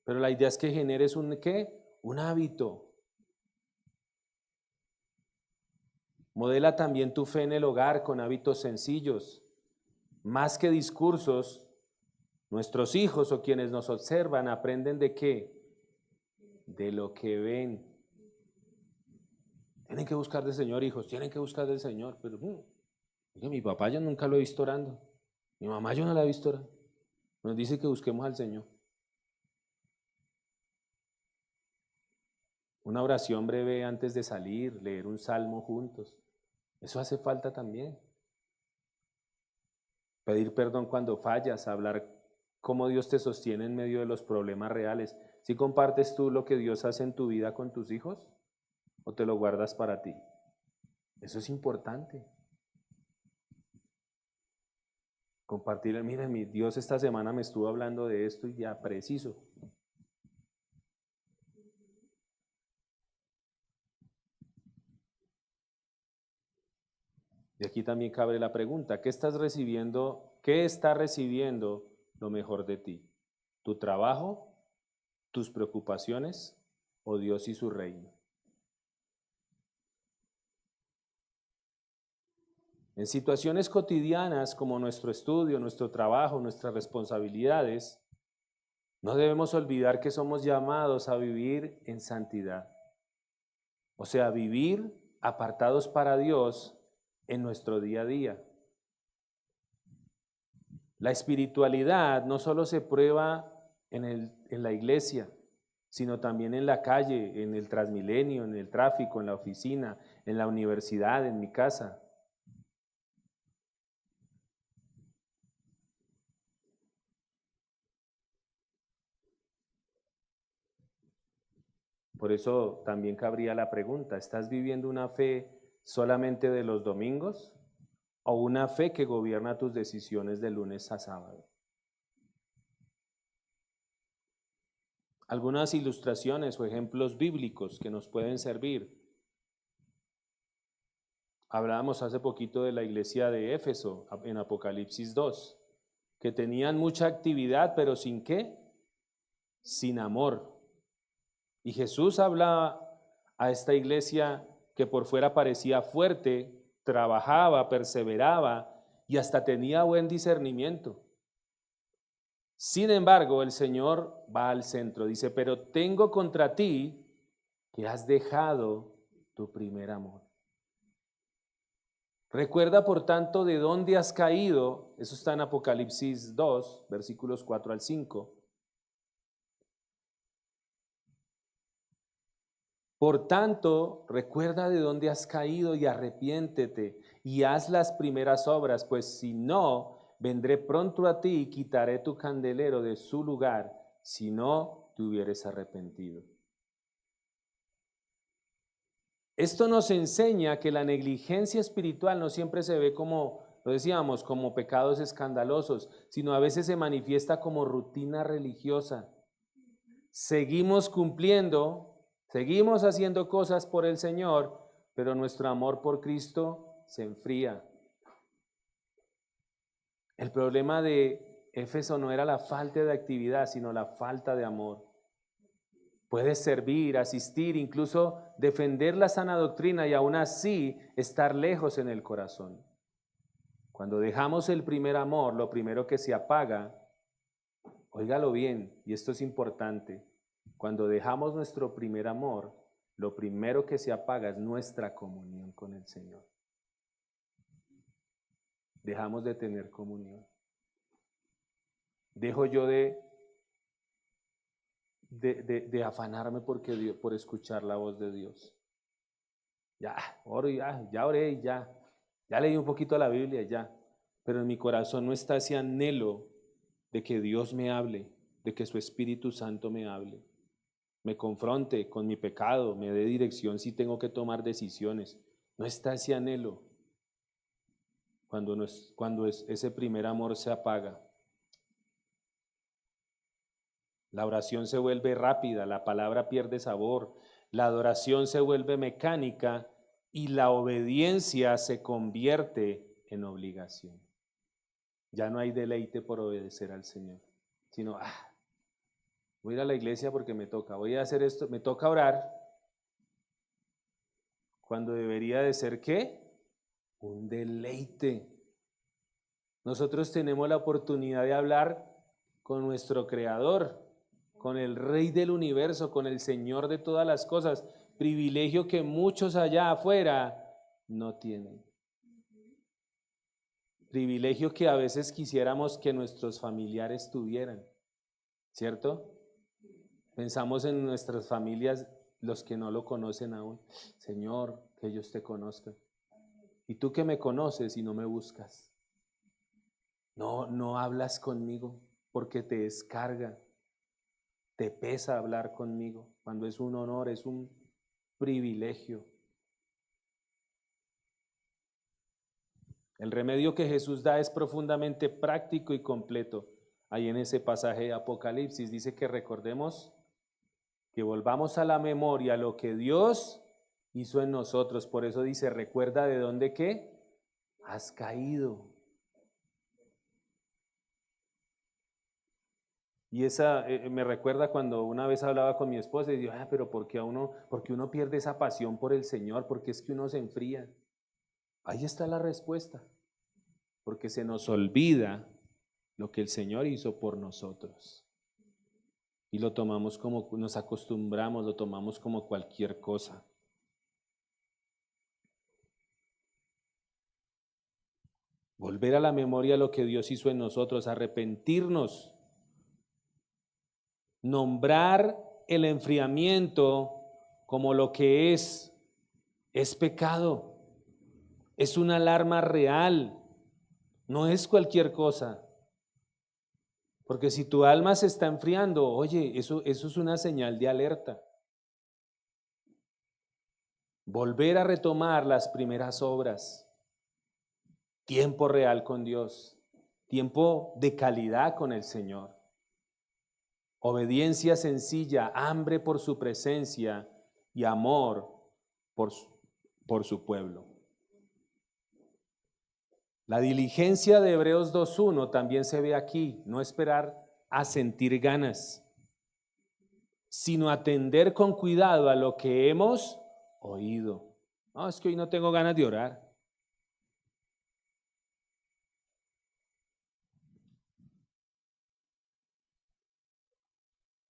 Speaker 2: Pero la idea es que generes ¿qué? Un hábito. Modela también tu fe en el hogar con hábitos sencillos. Más que discursos, nuestros hijos o quienes nos observan aprenden ¿de qué? De lo que ven. Tienen que buscar del Señor, hijos, tienen que buscar del Señor, pero Oiga, mi papá yo nunca lo he visto orando. Mi mamá yo no la he visto orando. Nos dice que busquemos al Señor. Una oración breve antes de salir, leer un salmo juntos. Eso hace falta también. Pedir perdón cuando fallas, hablar cómo Dios te sostiene en medio de los problemas reales. ¿Sí compartes tú lo que Dios hace en tu vida con tus hijos? ¿O te lo guardas para ti? Eso es importante. Compartir, mire, mi Dios esta semana me estuvo hablando de esto y ya preciso. Y aquí también cabe la pregunta, ¿qué estás recibiendo? ¿Qué está recibiendo lo mejor de ti? ¿Tu trabajo, tus preocupaciones o Dios y su reino? En situaciones cotidianas como nuestro estudio, nuestro trabajo, nuestras responsabilidades, no debemos olvidar que somos llamados a vivir en santidad. O sea, vivir apartados para Dios en nuestro día a día. La espiritualidad no solo se prueba en la iglesia, sino también en la calle, en el Transmilenio, en el tráfico, en la oficina, en la universidad, en mi casa. Por eso también cabría la pregunta, ¿estás viviendo una fe solamente de los domingos o una fe que gobierna tus decisiones de lunes a sábado? Algunas ilustraciones o ejemplos bíblicos que nos pueden servir. Hablábamos hace poquito de la iglesia de Éfeso en Apocalipsis 2, que tenían mucha actividad, pero ¿sin qué? Sin amor. Y Jesús hablaba a esta iglesia que por fuera parecía fuerte, trabajaba, perseveraba y hasta tenía buen discernimiento. Sin embargo, el Señor va al centro, dice, pero tengo contra ti que has dejado tu primer amor. Recuerda, por tanto, de dónde has caído. Eso está en Apocalipsis 2, versículos 4 al 5. Por tanto, recuerda de dónde has caído y arrepiéntete y haz las primeras obras, pues si no, vendré pronto a ti y quitaré tu candelero de su lugar, si no te hubieres arrepentido. Esto nos enseña que la negligencia espiritual no siempre se ve como, lo decíamos, como pecados escandalosos, sino a veces se manifiesta como rutina religiosa. Seguimos cumpliendo, seguimos haciendo cosas por el Señor, pero nuestro amor por Cristo se enfría. El problema de Éfeso no era la falta de actividad, sino la falta de amor. Puedes servir, asistir, incluso defender la sana doctrina y aún así estar lejos en el corazón. Cuando dejamos el primer amor, lo primero que se apaga, óigalo bien, y esto es importante, cuando dejamos nuestro primer amor, lo primero que se apaga es nuestra comunión con el Señor. Dejamos de tener comunión. Dejo yo de afanarme por escuchar la voz de Dios. Ya, oro, ya oré, ya leí un poquito la Biblia, ya. Pero en mi corazón no está ese anhelo de que Dios me hable, de que su Espíritu Santo me hable, me confronte con mi pecado, me dé dirección si tengo que tomar decisiones. No está ese anhelo cuando ese primer amor se apaga. La oración se vuelve rápida, la palabra pierde sabor, la adoración se vuelve mecánica y la obediencia se convierte en obligación. Ya no hay deleite por obedecer al Señor, sino, voy a ir a la iglesia porque me toca, voy a hacer esto, me toca orar, cuando debería de ser, ¿qué? Un deleite. Nosotros tenemos la oportunidad de hablar con nuestro Creador, con el Rey del universo, con el Señor de todas las cosas, privilegio que muchos allá afuera no tienen. privilegio que a veces quisiéramos que nuestros familiares tuvieran, ¿cierto? Pensamos en nuestras familias, los que no lo conocen aún. Señor, que ellos te conozcan. Y tú que me conoces y no me buscas. No hablas conmigo porque te descarga, te pesa hablar conmigo, cuando es un honor, es un privilegio. El remedio que Jesús da es profundamente práctico y completo. Ahí en ese pasaje de Apocalipsis dice que recordemos, que volvamos a la memoria lo que Dios hizo en nosotros. Por eso dice, recuerda de dónde qué has caído. Y esa me recuerda cuando una vez hablaba con mi esposa y digo, pero ¿por qué uno pierde esa pasión por el Señor? Porque es que uno se enfría. Ahí está la respuesta. Porque se nos olvida lo que el Señor hizo por nosotros. Y lo tomamos como, nos acostumbramos, lo tomamos como cualquier cosa. Volver a la memoria lo que Dios hizo en nosotros, arrepentirnos, nombrar el enfriamiento como lo que es pecado, es una alarma real, no es cualquier cosa. Porque si tu alma se está enfriando, oye, eso es una señal de alerta. Volver a retomar las primeras obras, tiempo real con Dios, tiempo de calidad con el Señor. Obediencia sencilla, hambre por su presencia y amor por su pueblo. La diligencia de Hebreos 2:1 también se ve aquí, no esperar a sentir ganas, sino atender con cuidado a lo que hemos oído. No, es que hoy no tengo ganas de orar.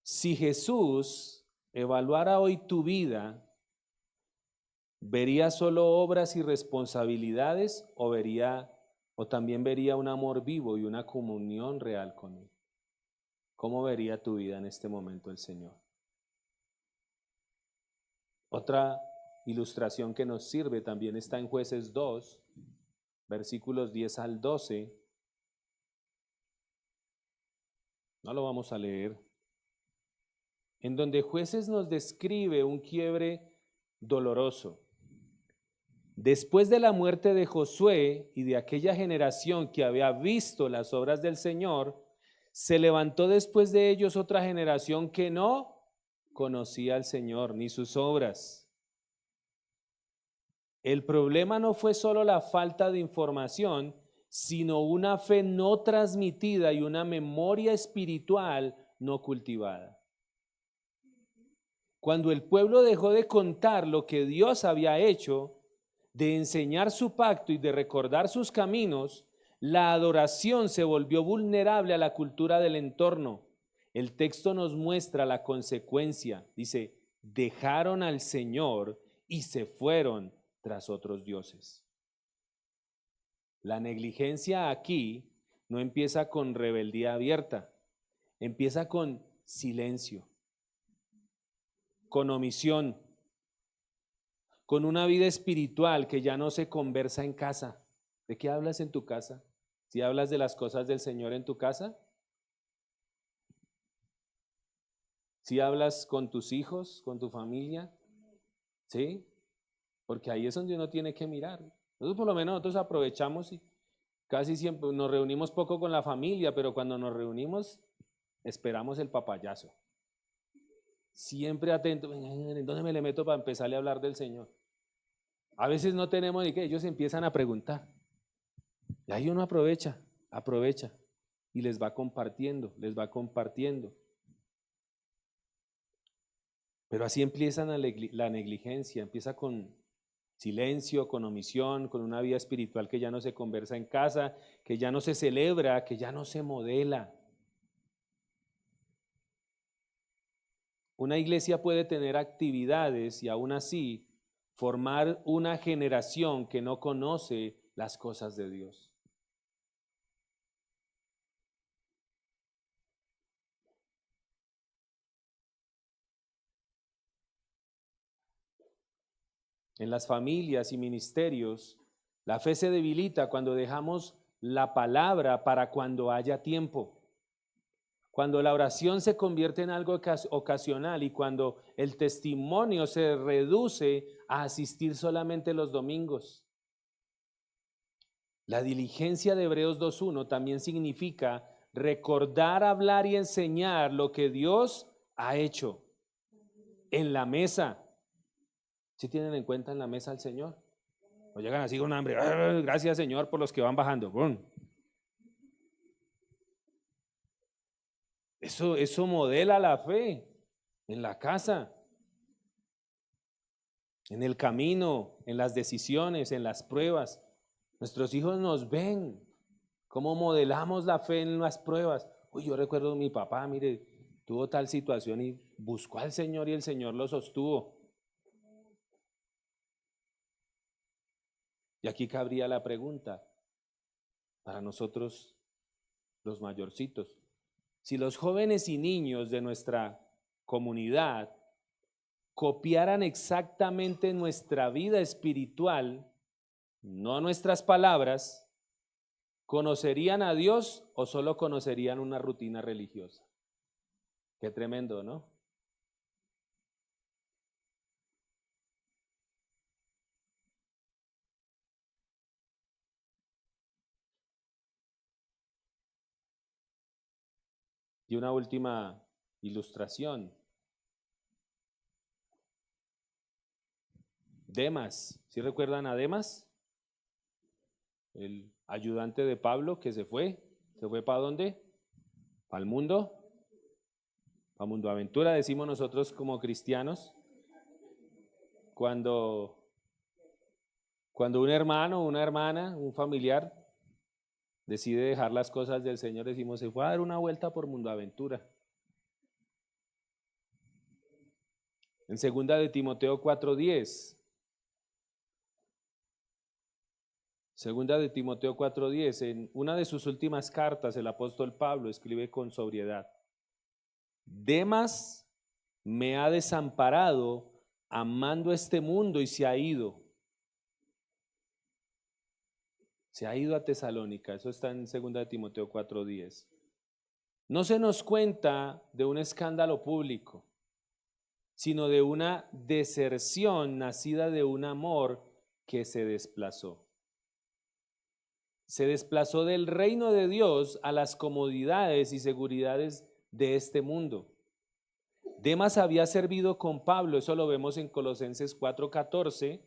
Speaker 2: Si Jesús evaluara hoy tu vida, ¿vería solo obras y responsabilidades o también vería un amor vivo y una comunión real con Él? ¿Cómo vería tu vida en este momento el Señor? Otra ilustración que nos sirve también está en Jueces 2, versículos 10 al 12. No lo vamos a leer. En donde Jueces nos describe un quiebre doloroso. Después de la muerte de Josué y de aquella generación que había visto las obras del Señor, se levantó después de ellos otra generación que no conocía al Señor ni sus obras. El problema no fue solo la falta de información, sino una fe no transmitida y una memoria espiritual no cultivada. Cuando el pueblo dejó de contar lo que Dios había hecho, de enseñar su pacto y de recordar sus caminos, la adoración se volvió vulnerable a la cultura del entorno. El texto nos muestra la consecuencia. Dice, dejaron al Señor y se fueron tras otros dioses. La negligencia aquí no empieza con rebeldía abierta, empieza con silencio, con omisión, con una vida espiritual que ya no se conversa en casa. ¿De qué hablas en tu casa? ¿Si hablas de las cosas del Señor en tu casa? ¿Si hablas con tus hijos, con tu familia? ¿Sí? Porque ahí es donde uno tiene que mirar. Nosotros por lo menos nosotros aprovechamos y casi siempre nos reunimos poco con la familia, pero cuando nos reunimos esperamos el papayazo. Siempre atento, ¿en dónde me le meto para empezarle a hablar del Señor? A veces no tenemos ni qué, ellos empiezan a preguntar. Y ahí uno aprovecha y les va compartiendo. Pero así empieza la negligencia, empieza con silencio, con omisión, con una vida espiritual que ya no se conversa en casa, que ya no se celebra, que ya no se modela. Una iglesia puede tener actividades y aún así formar una generación que no conoce las cosas de Dios. en las familias y ministerios, la fe se debilita cuando dejamos la palabra para cuando haya tiempo. Cuando la oración se convierte en algo ocasional y cuando el testimonio se reduce a asistir solamente los domingos. La diligencia de Hebreos 2:1 también significa recordar, hablar y enseñar lo que Dios ha hecho en la mesa. ¿Sí tienen en cuenta en la mesa al Señor? O llegan así con hambre. Gracias, Señor, por los que van bajando. ¡Bum! Eso modela la fe en la casa, en el camino, en las decisiones, en las pruebas. Nuestros hijos nos ven cómo modelamos la fe en las pruebas. Uy, yo recuerdo a mi papá, mire, tuvo tal situación y buscó al Señor y el Señor lo sostuvo. Y aquí cabría la pregunta para nosotros los mayorcitos. Si los jóvenes y niños de nuestra comunidad copiaran exactamente nuestra vida espiritual, no nuestras palabras, ¿conocerían a Dios o solo conocerían una rutina religiosa? Qué tremendo, ¿no? Y una última ilustración. Demas, ¿sí recuerdan a Demas? El ayudante de Pablo que se fue ¿para dónde? ¿Para el mundo? ¿Para Mundo Aventura? Decimos nosotros como cristianos. Cuando un hermano, una hermana, un familiar decide dejar las cosas del Señor, decimos, se fue a dar una vuelta por Mundo Aventura. En 2 de Timoteo 4:10. Segunda de Timoteo 4:10, en una de sus últimas cartas, el apóstol Pablo escribe con sobriedad: Demas me ha desamparado amando este mundo y se ha ido. Se ha ido a Tesalónica, eso está en 2 de Timoteo 4:10. No se nos cuenta de un escándalo público, sino de una deserción nacida de un amor que se desplazó. Se desplazó del reino de Dios a las comodidades y seguridades de este mundo. Demas había servido con Pablo, eso lo vemos en Colosenses 4:14,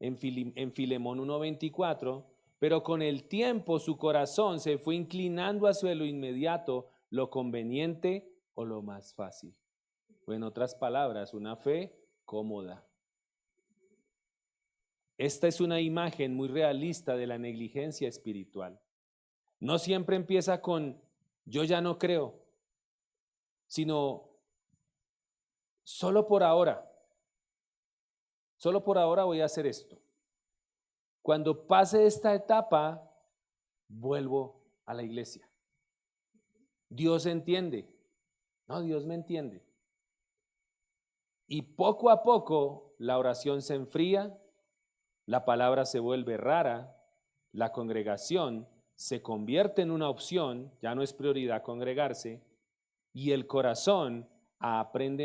Speaker 2: en Filemón 1:24, pero con el tiempo su corazón se fue inclinando hacia lo inmediato, lo conveniente o lo más fácil. O en otras palabras, una fe cómoda. Esta es una imagen muy realista de la negligencia espiritual. No siempre empieza con yo ya no creo, sino solo por ahora voy a hacer esto. Cuando pase esta etapa, vuelvo a la iglesia. Dios entiende. No, Dios me entiende. Y poco a poco la oración se enfría, la palabra se vuelve rara, la congregación se convierte en una opción, ya no es prioridad congregarse, y el corazón aprende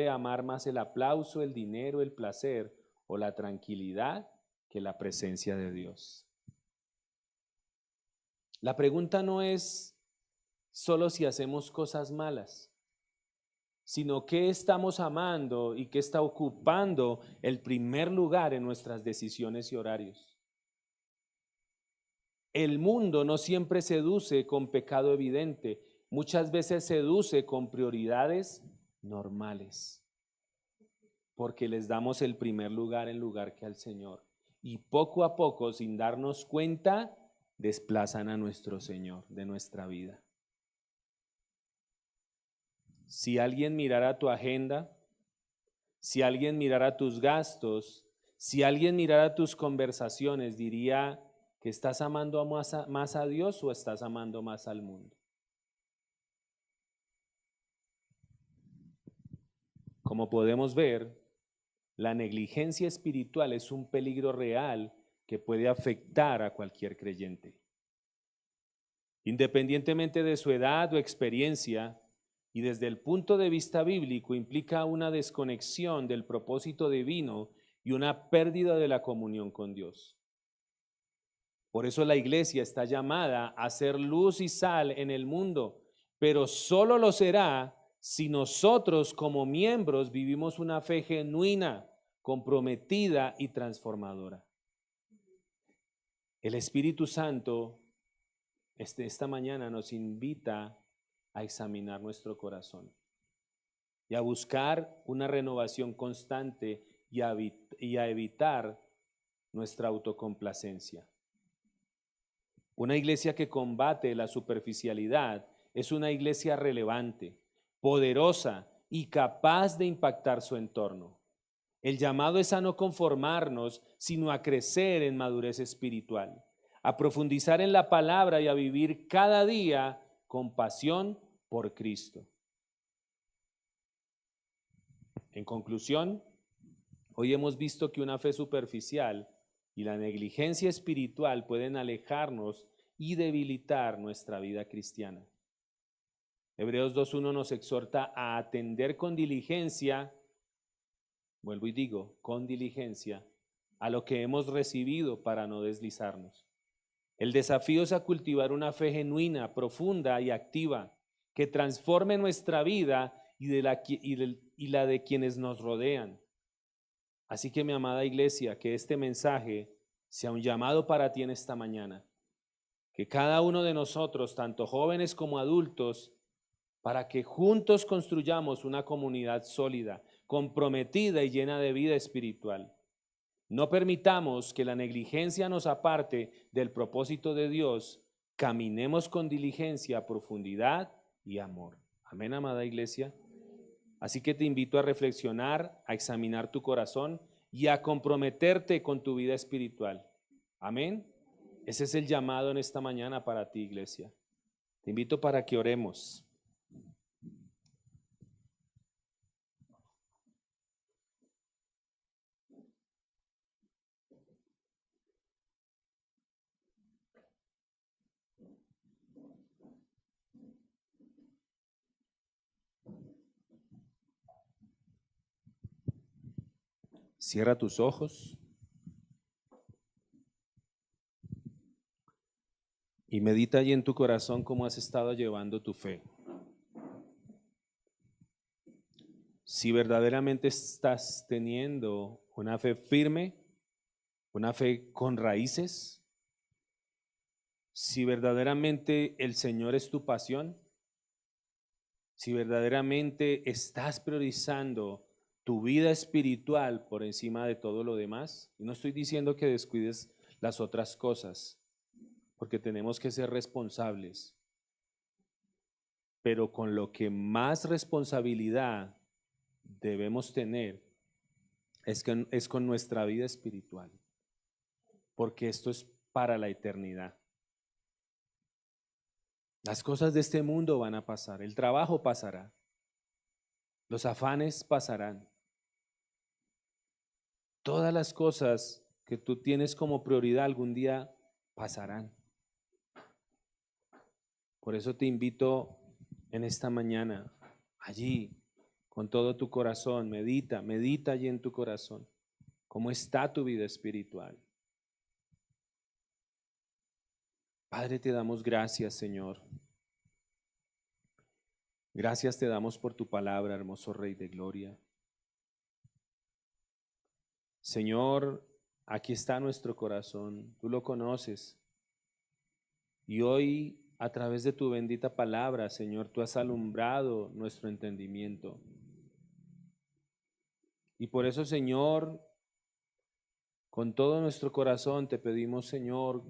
Speaker 2: a amar más el aplauso, el dinero, el placer o la tranquilidad que la presencia de Dios. La pregunta no es solo si hacemos cosas malas, sino qué estamos amando y qué está ocupando el primer lugar en nuestras decisiones y horarios. El mundo no siempre seduce con pecado evidente, muchas veces seduce con prioridades normales, porque les damos el primer lugar en lugar que al Señor. Y poco a poco, sin darnos cuenta, desplazan a nuestro Señor de nuestra vida. Si alguien mirara tu agenda, si alguien mirara tus gastos, si alguien mirara tus conversaciones, diría que estás amando más a Dios o estás amando más al mundo. Como podemos ver, la negligencia espiritual es un peligro real que puede afectar a cualquier creyente. Independientemente de su edad o experiencia, y desde el punto de vista bíblico, implica una desconexión del propósito divino y una pérdida de la comunión con Dios. Por eso la iglesia está llamada a ser luz y sal en el mundo, pero solo lo será si nosotros como miembros vivimos una fe genuina, comprometida y transformadora. El Espíritu Santo esta mañana nos invita a examinar nuestro corazón y a buscar una renovación constante y a evitar nuestra autocomplacencia. Una iglesia que combate la superficialidad es una iglesia relevante, poderosa y capaz de impactar su entorno. El llamado es a no conformarnos, sino a crecer en madurez espiritual, a profundizar en la palabra y a vivir cada día con pasión por Cristo. En conclusión, hoy hemos visto que una fe superficial y la negligencia espiritual pueden alejarnos y debilitar nuestra vida cristiana. Hebreos 2:1 nos exhorta a atender con diligencia, vuelvo y digo, con diligencia, a lo que hemos recibido para no deslizarnos. El desafío es a cultivar una fe genuina, profunda y activa, que transforme nuestra vida y la de quienes nos rodean. Así que, mi amada iglesia, que este mensaje sea un llamado para ti en esta mañana. Que cada uno de nosotros, tanto jóvenes como adultos, para que juntos construyamos una comunidad sólida, comprometida y llena de vida espiritual. No permitamos que la negligencia nos aparte del propósito de Dios. Caminemos con diligencia, profundidad y amor. Amén, amada iglesia. Así que te invito a reflexionar, a examinar tu corazón y a comprometerte con tu vida espiritual. Amén. Ese es el llamado en esta mañana para ti, iglesia. Te invito para que oremos. Cierra tus ojos y medita allí en tu corazón cómo has estado llevando tu fe. Si verdaderamente estás teniendo una fe firme, una fe con raíces, si verdaderamente el Señor es tu pasión, si verdaderamente estás priorizando tu vida espiritual por encima de todo lo demás, y no estoy diciendo que descuides las otras cosas, porque tenemos que ser responsables, pero con lo que más responsabilidad debemos tener es con nuestra vida espiritual, porque esto es para la eternidad. Las cosas de este mundo van a pasar, el trabajo pasará, los afanes pasarán. Todas las cosas que tú tienes como prioridad algún día pasarán. Por eso te invito en esta mañana, allí, con todo tu corazón, medita allí en tu corazón, cómo está tu vida espiritual. Padre, te damos gracias, Señor. Gracias te damos por tu palabra, hermoso Rey de Gloria. Señor, aquí está nuestro corazón, tú lo conoces. Y hoy, a través de tu bendita palabra, Señor, tú has alumbrado nuestro entendimiento. Y por eso, Señor, con todo nuestro corazón te pedimos, Señor,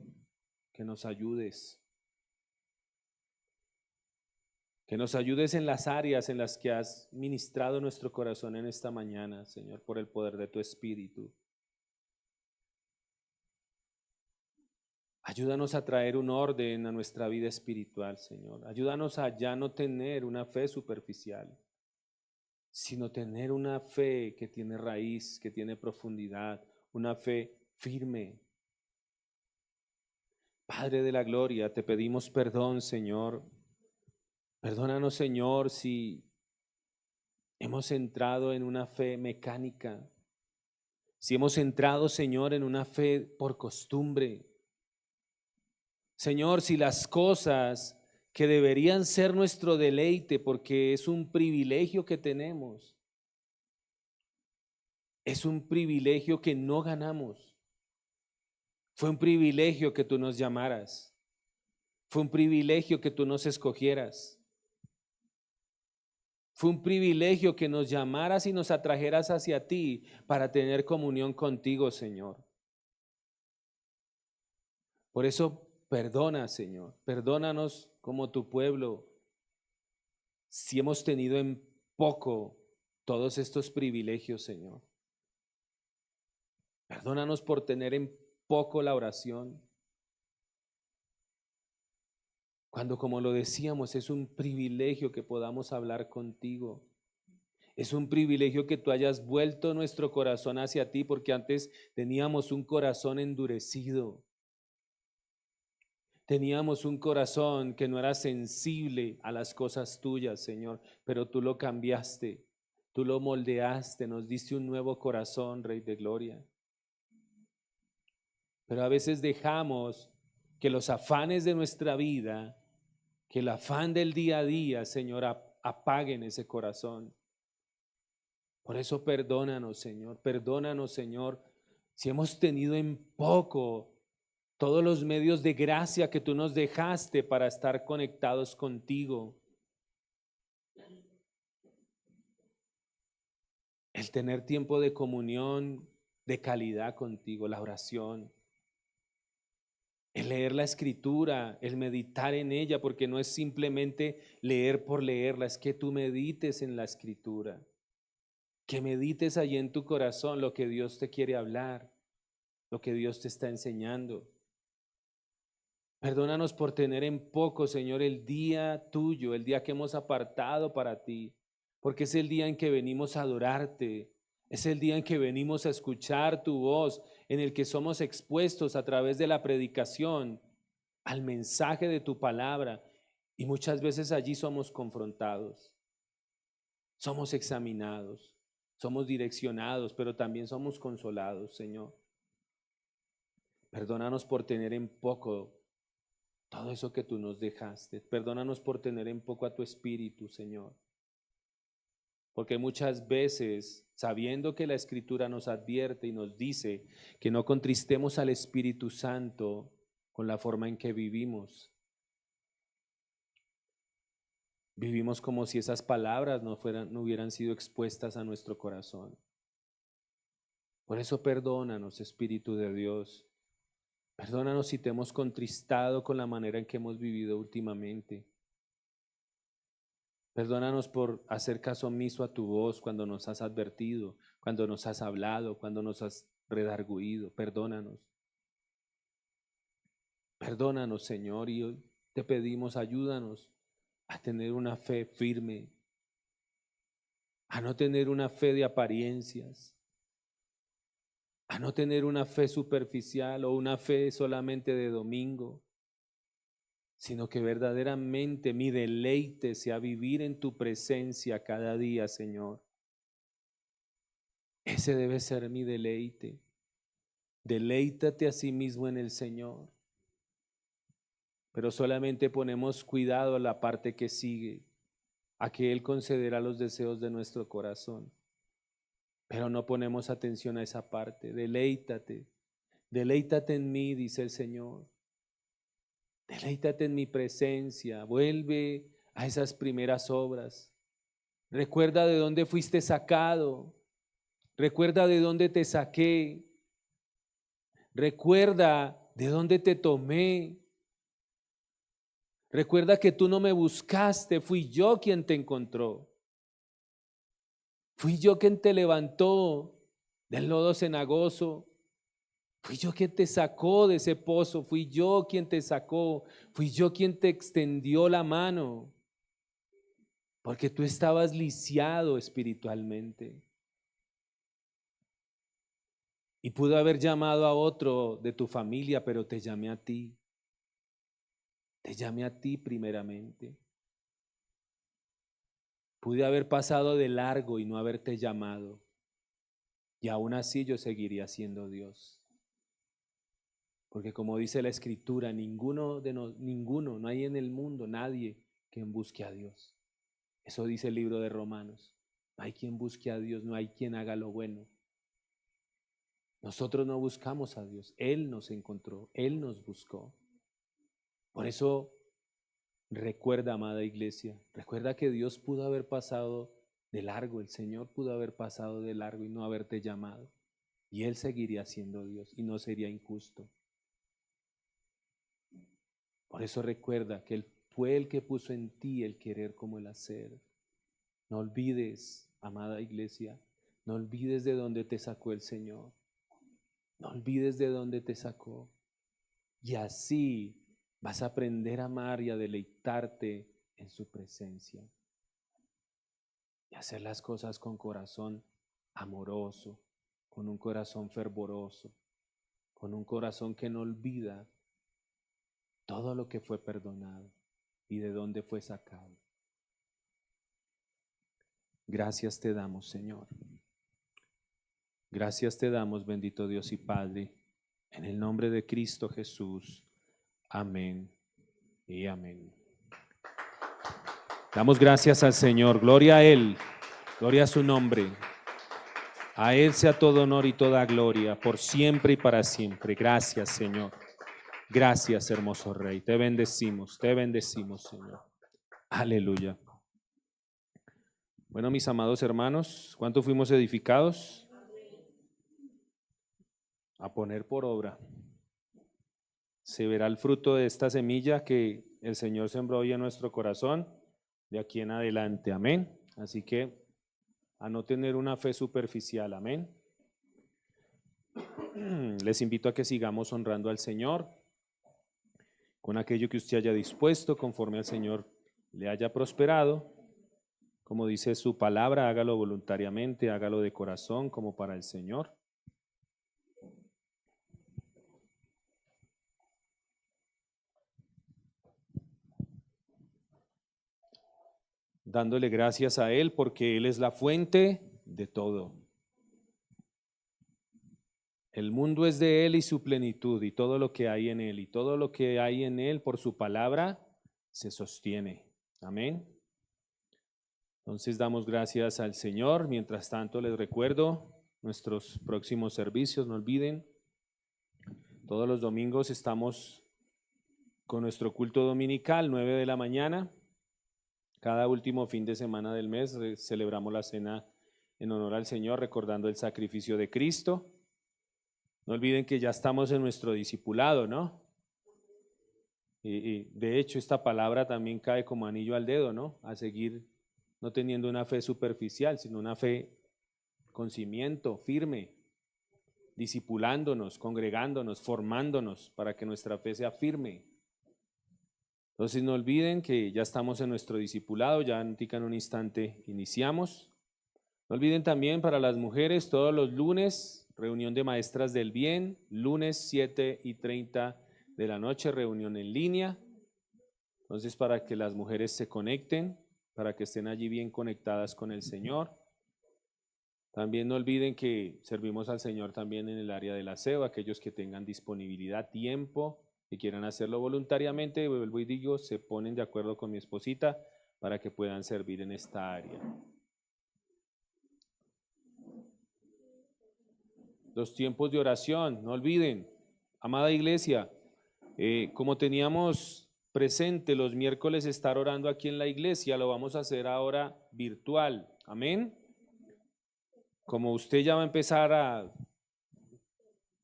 Speaker 2: que nos ayudes. Que nos ayudes en las áreas en las que has ministrado nuestro corazón en esta mañana, Señor, por el poder de tu Espíritu. Ayúdanos a traer un orden a nuestra vida espiritual, Señor. Ayúdanos a ya no tener una fe superficial. sino tener una fe que tiene raíz, que tiene profundidad, una fe firme. Padre de la gloria, te pedimos perdón, Señor. Perdónanos, Señor, si hemos entrado en una fe mecánica, si hemos entrado, Señor, en una fe por costumbre. Señor, si las cosas que deberían ser nuestro deleite, porque es un privilegio que tenemos, es un privilegio que no ganamos. Fue un privilegio que tú nos llamaras. Fue un privilegio que tú nos escogieras. Fue un privilegio que nos llamaras y nos atrajeras hacia ti para tener comunión contigo, Señor. Por eso, perdona, Señor. Perdónanos como tu pueblo si hemos tenido en poco todos estos privilegios, Señor. Perdónanos por tener en poco la oración, cuando, como lo decíamos, es un privilegio que podamos hablar contigo. Es un privilegio que tú hayas vuelto nuestro corazón hacia ti, porque antes teníamos un corazón endurecido. Teníamos un corazón que no era sensible a las cosas tuyas, Señor, pero tú lo cambiaste, tú lo moldeaste, nos diste un nuevo corazón, Rey de Gloria. Pero a veces dejamos que los afanes de nuestra vida, que el afán del día a día, Señor, apaguen ese corazón. Por eso perdónanos, Señor, si hemos tenido en poco todos los medios de gracia que tú nos dejaste para estar conectados contigo. El tener tiempo de comunión de calidad contigo, la oración, el leer la escritura, el meditar en ella, porque no es simplemente leer por leerla, es que tú medites en la escritura, que medites allí en tu corazón lo que Dios te quiere hablar, lo que Dios te está enseñando. Perdónanos por tener en poco, Señor, el día tuyo, el día que hemos apartado para ti, porque es el día en que venimos a adorarte, es el día en que venimos a escuchar tu voz, en el que somos expuestos a través de la predicación al mensaje de tu palabra, y muchas veces allí somos confrontados, somos examinados, somos direccionados, pero también somos consolados, Señor. Perdónanos por tener en poco todo eso que tú nos dejaste. Perdónanos por tener en poco a tu Espíritu, Señor. Porque muchas veces, sabiendo que la Escritura nos advierte y nos dice que no contristemos al Espíritu Santo con la forma en que vivimos, vivimos como si esas palabras no hubieran sido expuestas a nuestro corazón. Por eso perdónanos, Espíritu de Dios. Perdónanos si te hemos contristado con la manera en que hemos vivido últimamente. Perdónanos por hacer caso omiso a tu voz cuando nos has advertido, cuando nos has hablado, cuando nos has redarguido. Perdónanos. Perdónanos, Señor, y hoy te pedimos, ayúdanos a tener una fe firme, a no tener una fe de apariencias, a no tener una fe superficial o una fe solamente de domingo, sino que verdaderamente mi deleite sea vivir en tu presencia cada día, Señor. Ese debe ser mi deleite. Deleítate a sí mismo en el Señor. Pero solamente ponemos cuidado a la parte que sigue, a que Él concederá los deseos de nuestro corazón. Pero no ponemos atención a esa parte. Deleítate, deleítate en mí, dice el Señor. Deleítate en mi presencia. Vuelve a esas primeras obras. Recuerda de dónde fuiste sacado. Recuerda de dónde te saqué. Recuerda de dónde te tomé. Recuerda que tú no me buscaste, fui yo quien te encontró. Fui yo quien te levantó del lodo cenagoso. Fui yo quien te sacó de ese pozo. Fui yo quien te sacó. Fui yo quien te extendió la mano. porque tú estabas lisiado espiritualmente. Y pudo haber llamado a otro de tu familia, pero te llamé a ti. Te llamé a ti primeramente. Pude haber pasado de largo y no haberte llamado. Y aún así yo seguiría siendo Dios. Porque como dice la Escritura, ninguno, no hay en el mundo, nadie quien busque a Dios. Eso dice el libro de Romanos. No hay quien busque a Dios, no hay quien haga lo bueno. Nosotros no buscamos a Dios, Él nos encontró, Él nos buscó. Por eso recuerda, amada iglesia, recuerda que Dios pudo haber pasado de largo, el Señor pudo haber pasado de largo y no haberte llamado. Y Él seguiría siendo Dios y no sería injusto. Por eso recuerda que Él fue el que puso en ti el querer como el hacer. No olvides, amada iglesia, no olvides de dónde te sacó el Señor. No olvides de dónde te sacó. Y así vas a aprender a amar y a deleitarte en su presencia. Y hacer las cosas con corazón amoroso, con un corazón fervoroso, con un corazón que no olvida todo lo que fue perdonado y de dónde fue sacado. Gracias te damos, Señor. Gracias te damos, bendito Dios y Padre, en el nombre de Cristo Jesús. Amén y amén. Damos gracias al Señor, gloria a Él, gloria a su nombre. A Él sea todo honor y toda gloria, por siempre y para siempre. Gracias, Señor. Gracias, hermoso Rey. Te bendecimos, Señor. Aleluya. Bueno, mis amados hermanos, ¿cuánto fuimos edificados? A poner por obra. Se verá el fruto de esta semilla que el Señor sembró hoy en nuestro corazón de aquí en adelante. Amén. Así que a no tener una fe superficial. Amén. Les invito a que sigamos honrando al Señor con aquello que usted haya dispuesto, conforme al Señor le haya prosperado. Como dice su palabra, hágalo voluntariamente, hágalo de corazón como para el Señor. Dándole gracias a Él porque Él es la fuente de todo. El mundo es de Él y su plenitud y todo lo que hay en Él, y todo lo que hay en Él por su palabra se sostiene. Amén. Entonces damos gracias al Señor. Mientras tanto les recuerdo nuestros próximos servicios, no olviden. Todos los domingos estamos con nuestro culto dominical, 9 de la mañana. Cada último fin de semana del mes celebramos la cena en honor al Señor, recordando el sacrificio de Cristo. No olviden que ya estamos en nuestro discipulado, ¿no? Y de hecho esta palabra también cae como anillo al dedo, ¿no? A seguir no teniendo una fe superficial, sino una fe con cimiento firme, discipulándonos, congregándonos, formándonos para que nuestra fe sea firme. Entonces no olviden que ya estamos en nuestro discipulado, ya en un instante iniciamos. No olviden también para las mujeres todos los lunes, reunión de maestras del bien, lunes 7:30 de la noche, reunión en línea. Entonces para que las mujeres se conecten, para que estén allí bien conectadas con el Señor. También no olviden que servimos al Señor también en el área del aseo, aquellos que tengan disponibilidad, tiempo, que quieran hacerlo voluntariamente, vuelvo y digo, se ponen de acuerdo con mi esposita para que puedan servir en esta área. Los tiempos de oración, no olviden, amada iglesia, como teníamos presente los miércoles estar orando aquí en la iglesia, lo vamos a hacer ahora virtual, amén. Como usted ya va a empezar a,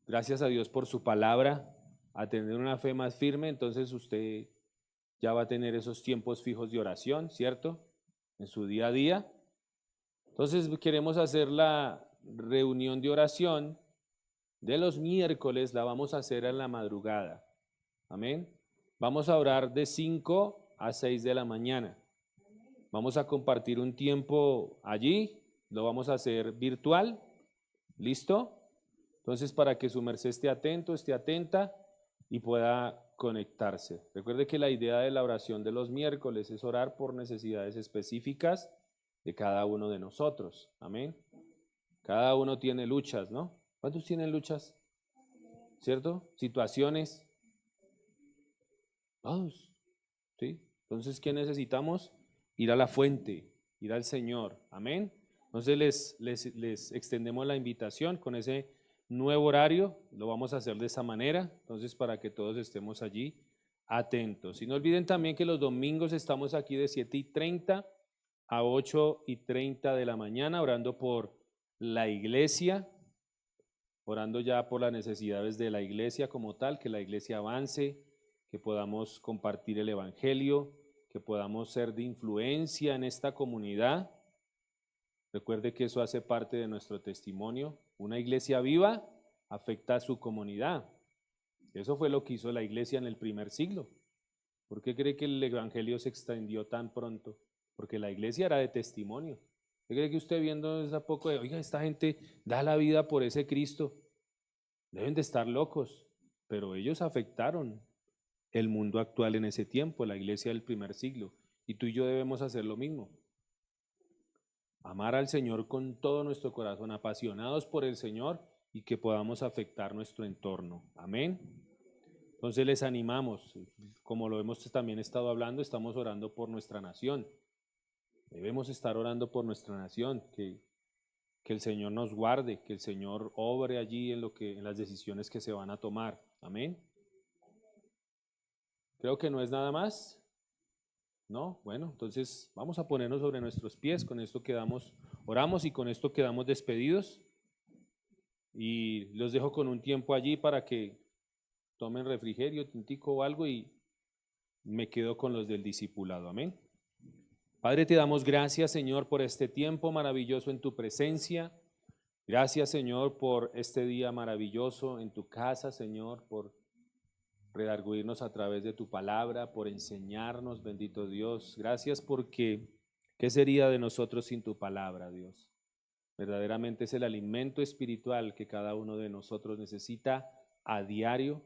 Speaker 2: gracias a Dios por su palabra, a tener una fe más firme, entonces usted ya va a tener esos tiempos fijos de oración, ¿cierto? En su día a día. Entonces queremos hacer la reunión de oración de los miércoles, la vamos a hacer en la madrugada. Amén. Vamos a orar de 5 a 6 de la mañana. Vamos a compartir un tiempo allí, lo vamos a hacer virtual, ¿listo? Entonces, para que su merced esté atento, esté atenta y pueda conectarse. Recuerde que la idea de la oración de los miércoles es orar por necesidades específicas de cada uno de nosotros. Amén. Cada uno tiene luchas, ¿no? ¿Cuántos tienen luchas? ¿Cierto? Situaciones. Todos. ¿Sí? Entonces, ¿qué necesitamos? Ir a la fuente, ir al Señor. Amén. Entonces les extendemos la invitación con ese nuevo horario. Lo vamos a hacer de esa manera. Entonces, para que todos estemos allí atentos. Y no olviden también que los domingos estamos aquí de 7:30 a 8:30 de la mañana orando por la iglesia, orando ya por las necesidades de la iglesia como tal, que la iglesia avance, que podamos compartir el evangelio, que podamos ser de influencia en esta comunidad. Recuerde que eso hace parte de nuestro testimonio. Una iglesia viva afecta a su comunidad. Eso fue lo que hizo la iglesia en el primer siglo. ¿Por qué cree que el evangelio se extendió tan pronto? Porque la iglesia era de testimonio. ¿Qué cree que usted viendo esa poco de, oiga, esta gente da la vida por ese Cristo? Deben de estar locos, pero ellos afectaron el mundo actual en ese tiempo, la iglesia del primer siglo. Y tú y yo debemos hacer lo mismo. Amar al Señor con todo nuestro corazón, apasionados por el Señor y que podamos afectar nuestro entorno. Amén. Entonces les animamos, como lo hemos también estado hablando, estamos orando por nuestra nación. Debemos estar orando por nuestra nación, que el Señor nos guarde, que el Señor obre allí en las decisiones que se van a tomar. Amén. Creo que no es nada más. ¿No? Bueno, entonces vamos a ponernos sobre nuestros pies, con esto quedamos, oramos y con esto quedamos despedidos. Y los dejo con un tiempo allí para que tomen refrigerio, tintico o algo y me quedo con los del discipulado. Amén. Padre, te damos gracias, Señor, por este tiempo maravilloso en tu presencia. Gracias, Señor, por este día maravilloso en tu casa, Señor, por redarguirnos a través de tu palabra, por enseñarnos, bendito Dios. Gracias porque, ¿qué sería de nosotros sin tu palabra, Dios? Verdaderamente es el alimento espiritual que cada uno de nosotros necesita a diario.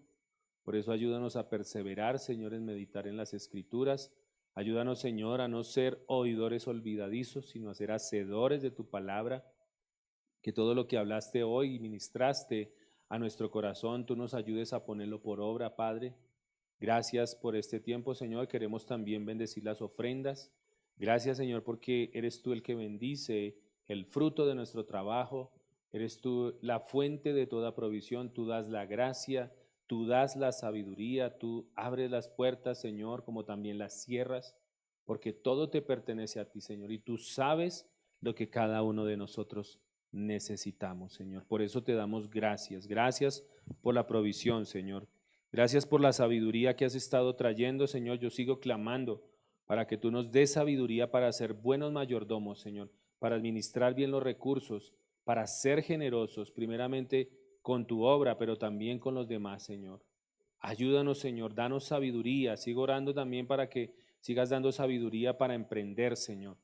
Speaker 2: Por eso ayúdanos a perseverar, Señor, en meditar en las Escrituras. Ayúdanos, Señor, a no ser oidores olvidadizos, sino a ser hacedores de tu palabra. Que todo lo que hablaste hoy y ministraste a nuestro corazón, tú nos ayudes a ponerlo por obra, Padre. Gracias por este tiempo, Señor. Queremos también bendecir las ofrendas. Gracias, Señor, porque eres tú el que bendice el fruto de nuestro trabajo. Eres tú la fuente de toda provisión. Tú das la gracia, tú das la sabiduría, tú abres las puertas, Señor, como también las cierras, porque todo te pertenece a ti, Señor, y tú sabes lo que cada uno de nosotros necesitamos, Señor. Por eso te damos gracias. Gracias por la provisión, Señor. Gracias por la sabiduría que has estado trayendo, Señor. Yo sigo clamando para que tú nos des sabiduría para ser buenos mayordomos, Señor, para administrar bien los recursos, para ser generosos, primeramente con tu obra, pero también con los demás, Señor. Ayúdanos, Señor, danos sabiduría. Sigo orando también para que sigas dando sabiduría para emprender, Señor.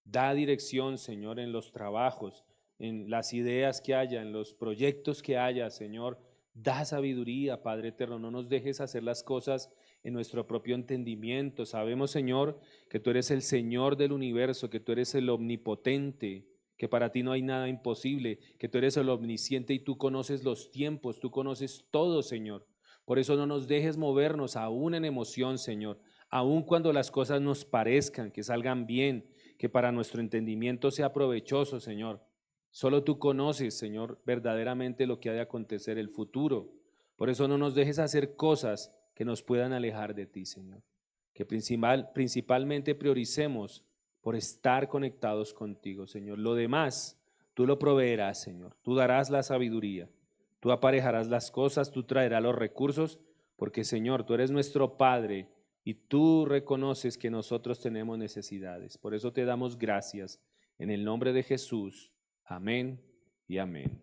Speaker 2: Da dirección, Señor, en los trabajos, en las ideas que haya, en los proyectos que haya, Señor. Da sabiduría, Padre eterno. No nos dejes hacer las cosas en nuestro propio entendimiento. Sabemos, Señor, que tú eres el Señor del universo, que tú eres el omnipotente, que para ti no hay nada imposible, que tú eres el omnisciente y tú conoces los tiempos, tú conoces todo, Señor. Por eso no nos dejes movernos aún en emoción, Señor, aún cuando las cosas nos parezcan que salgan bien, que para nuestro entendimiento sea provechoso, Señor. Solo tú conoces, Señor, verdaderamente lo que ha de acontecer, el futuro. Por eso no nos dejes hacer cosas que nos puedan alejar de ti, Señor. Que principalmente prioricemos por estar conectados contigo, Señor. Lo demás, tú lo proveerás, Señor. Tú darás la sabiduría. Tú aparejarás las cosas, tú traerás los recursos, porque, Señor, tú eres nuestro Padre y tú reconoces que nosotros tenemos necesidades. Por eso te damos gracias. En el nombre de Jesús. Amén y amén.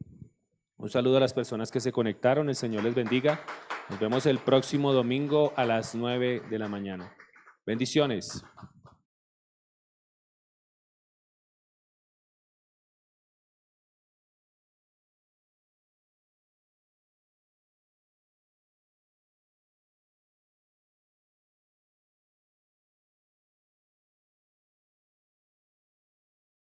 Speaker 2: Un saludo a las personas que se conectaron. El Señor les bendiga. Nos vemos el próximo domingo a las 9 de la mañana. Bendiciones.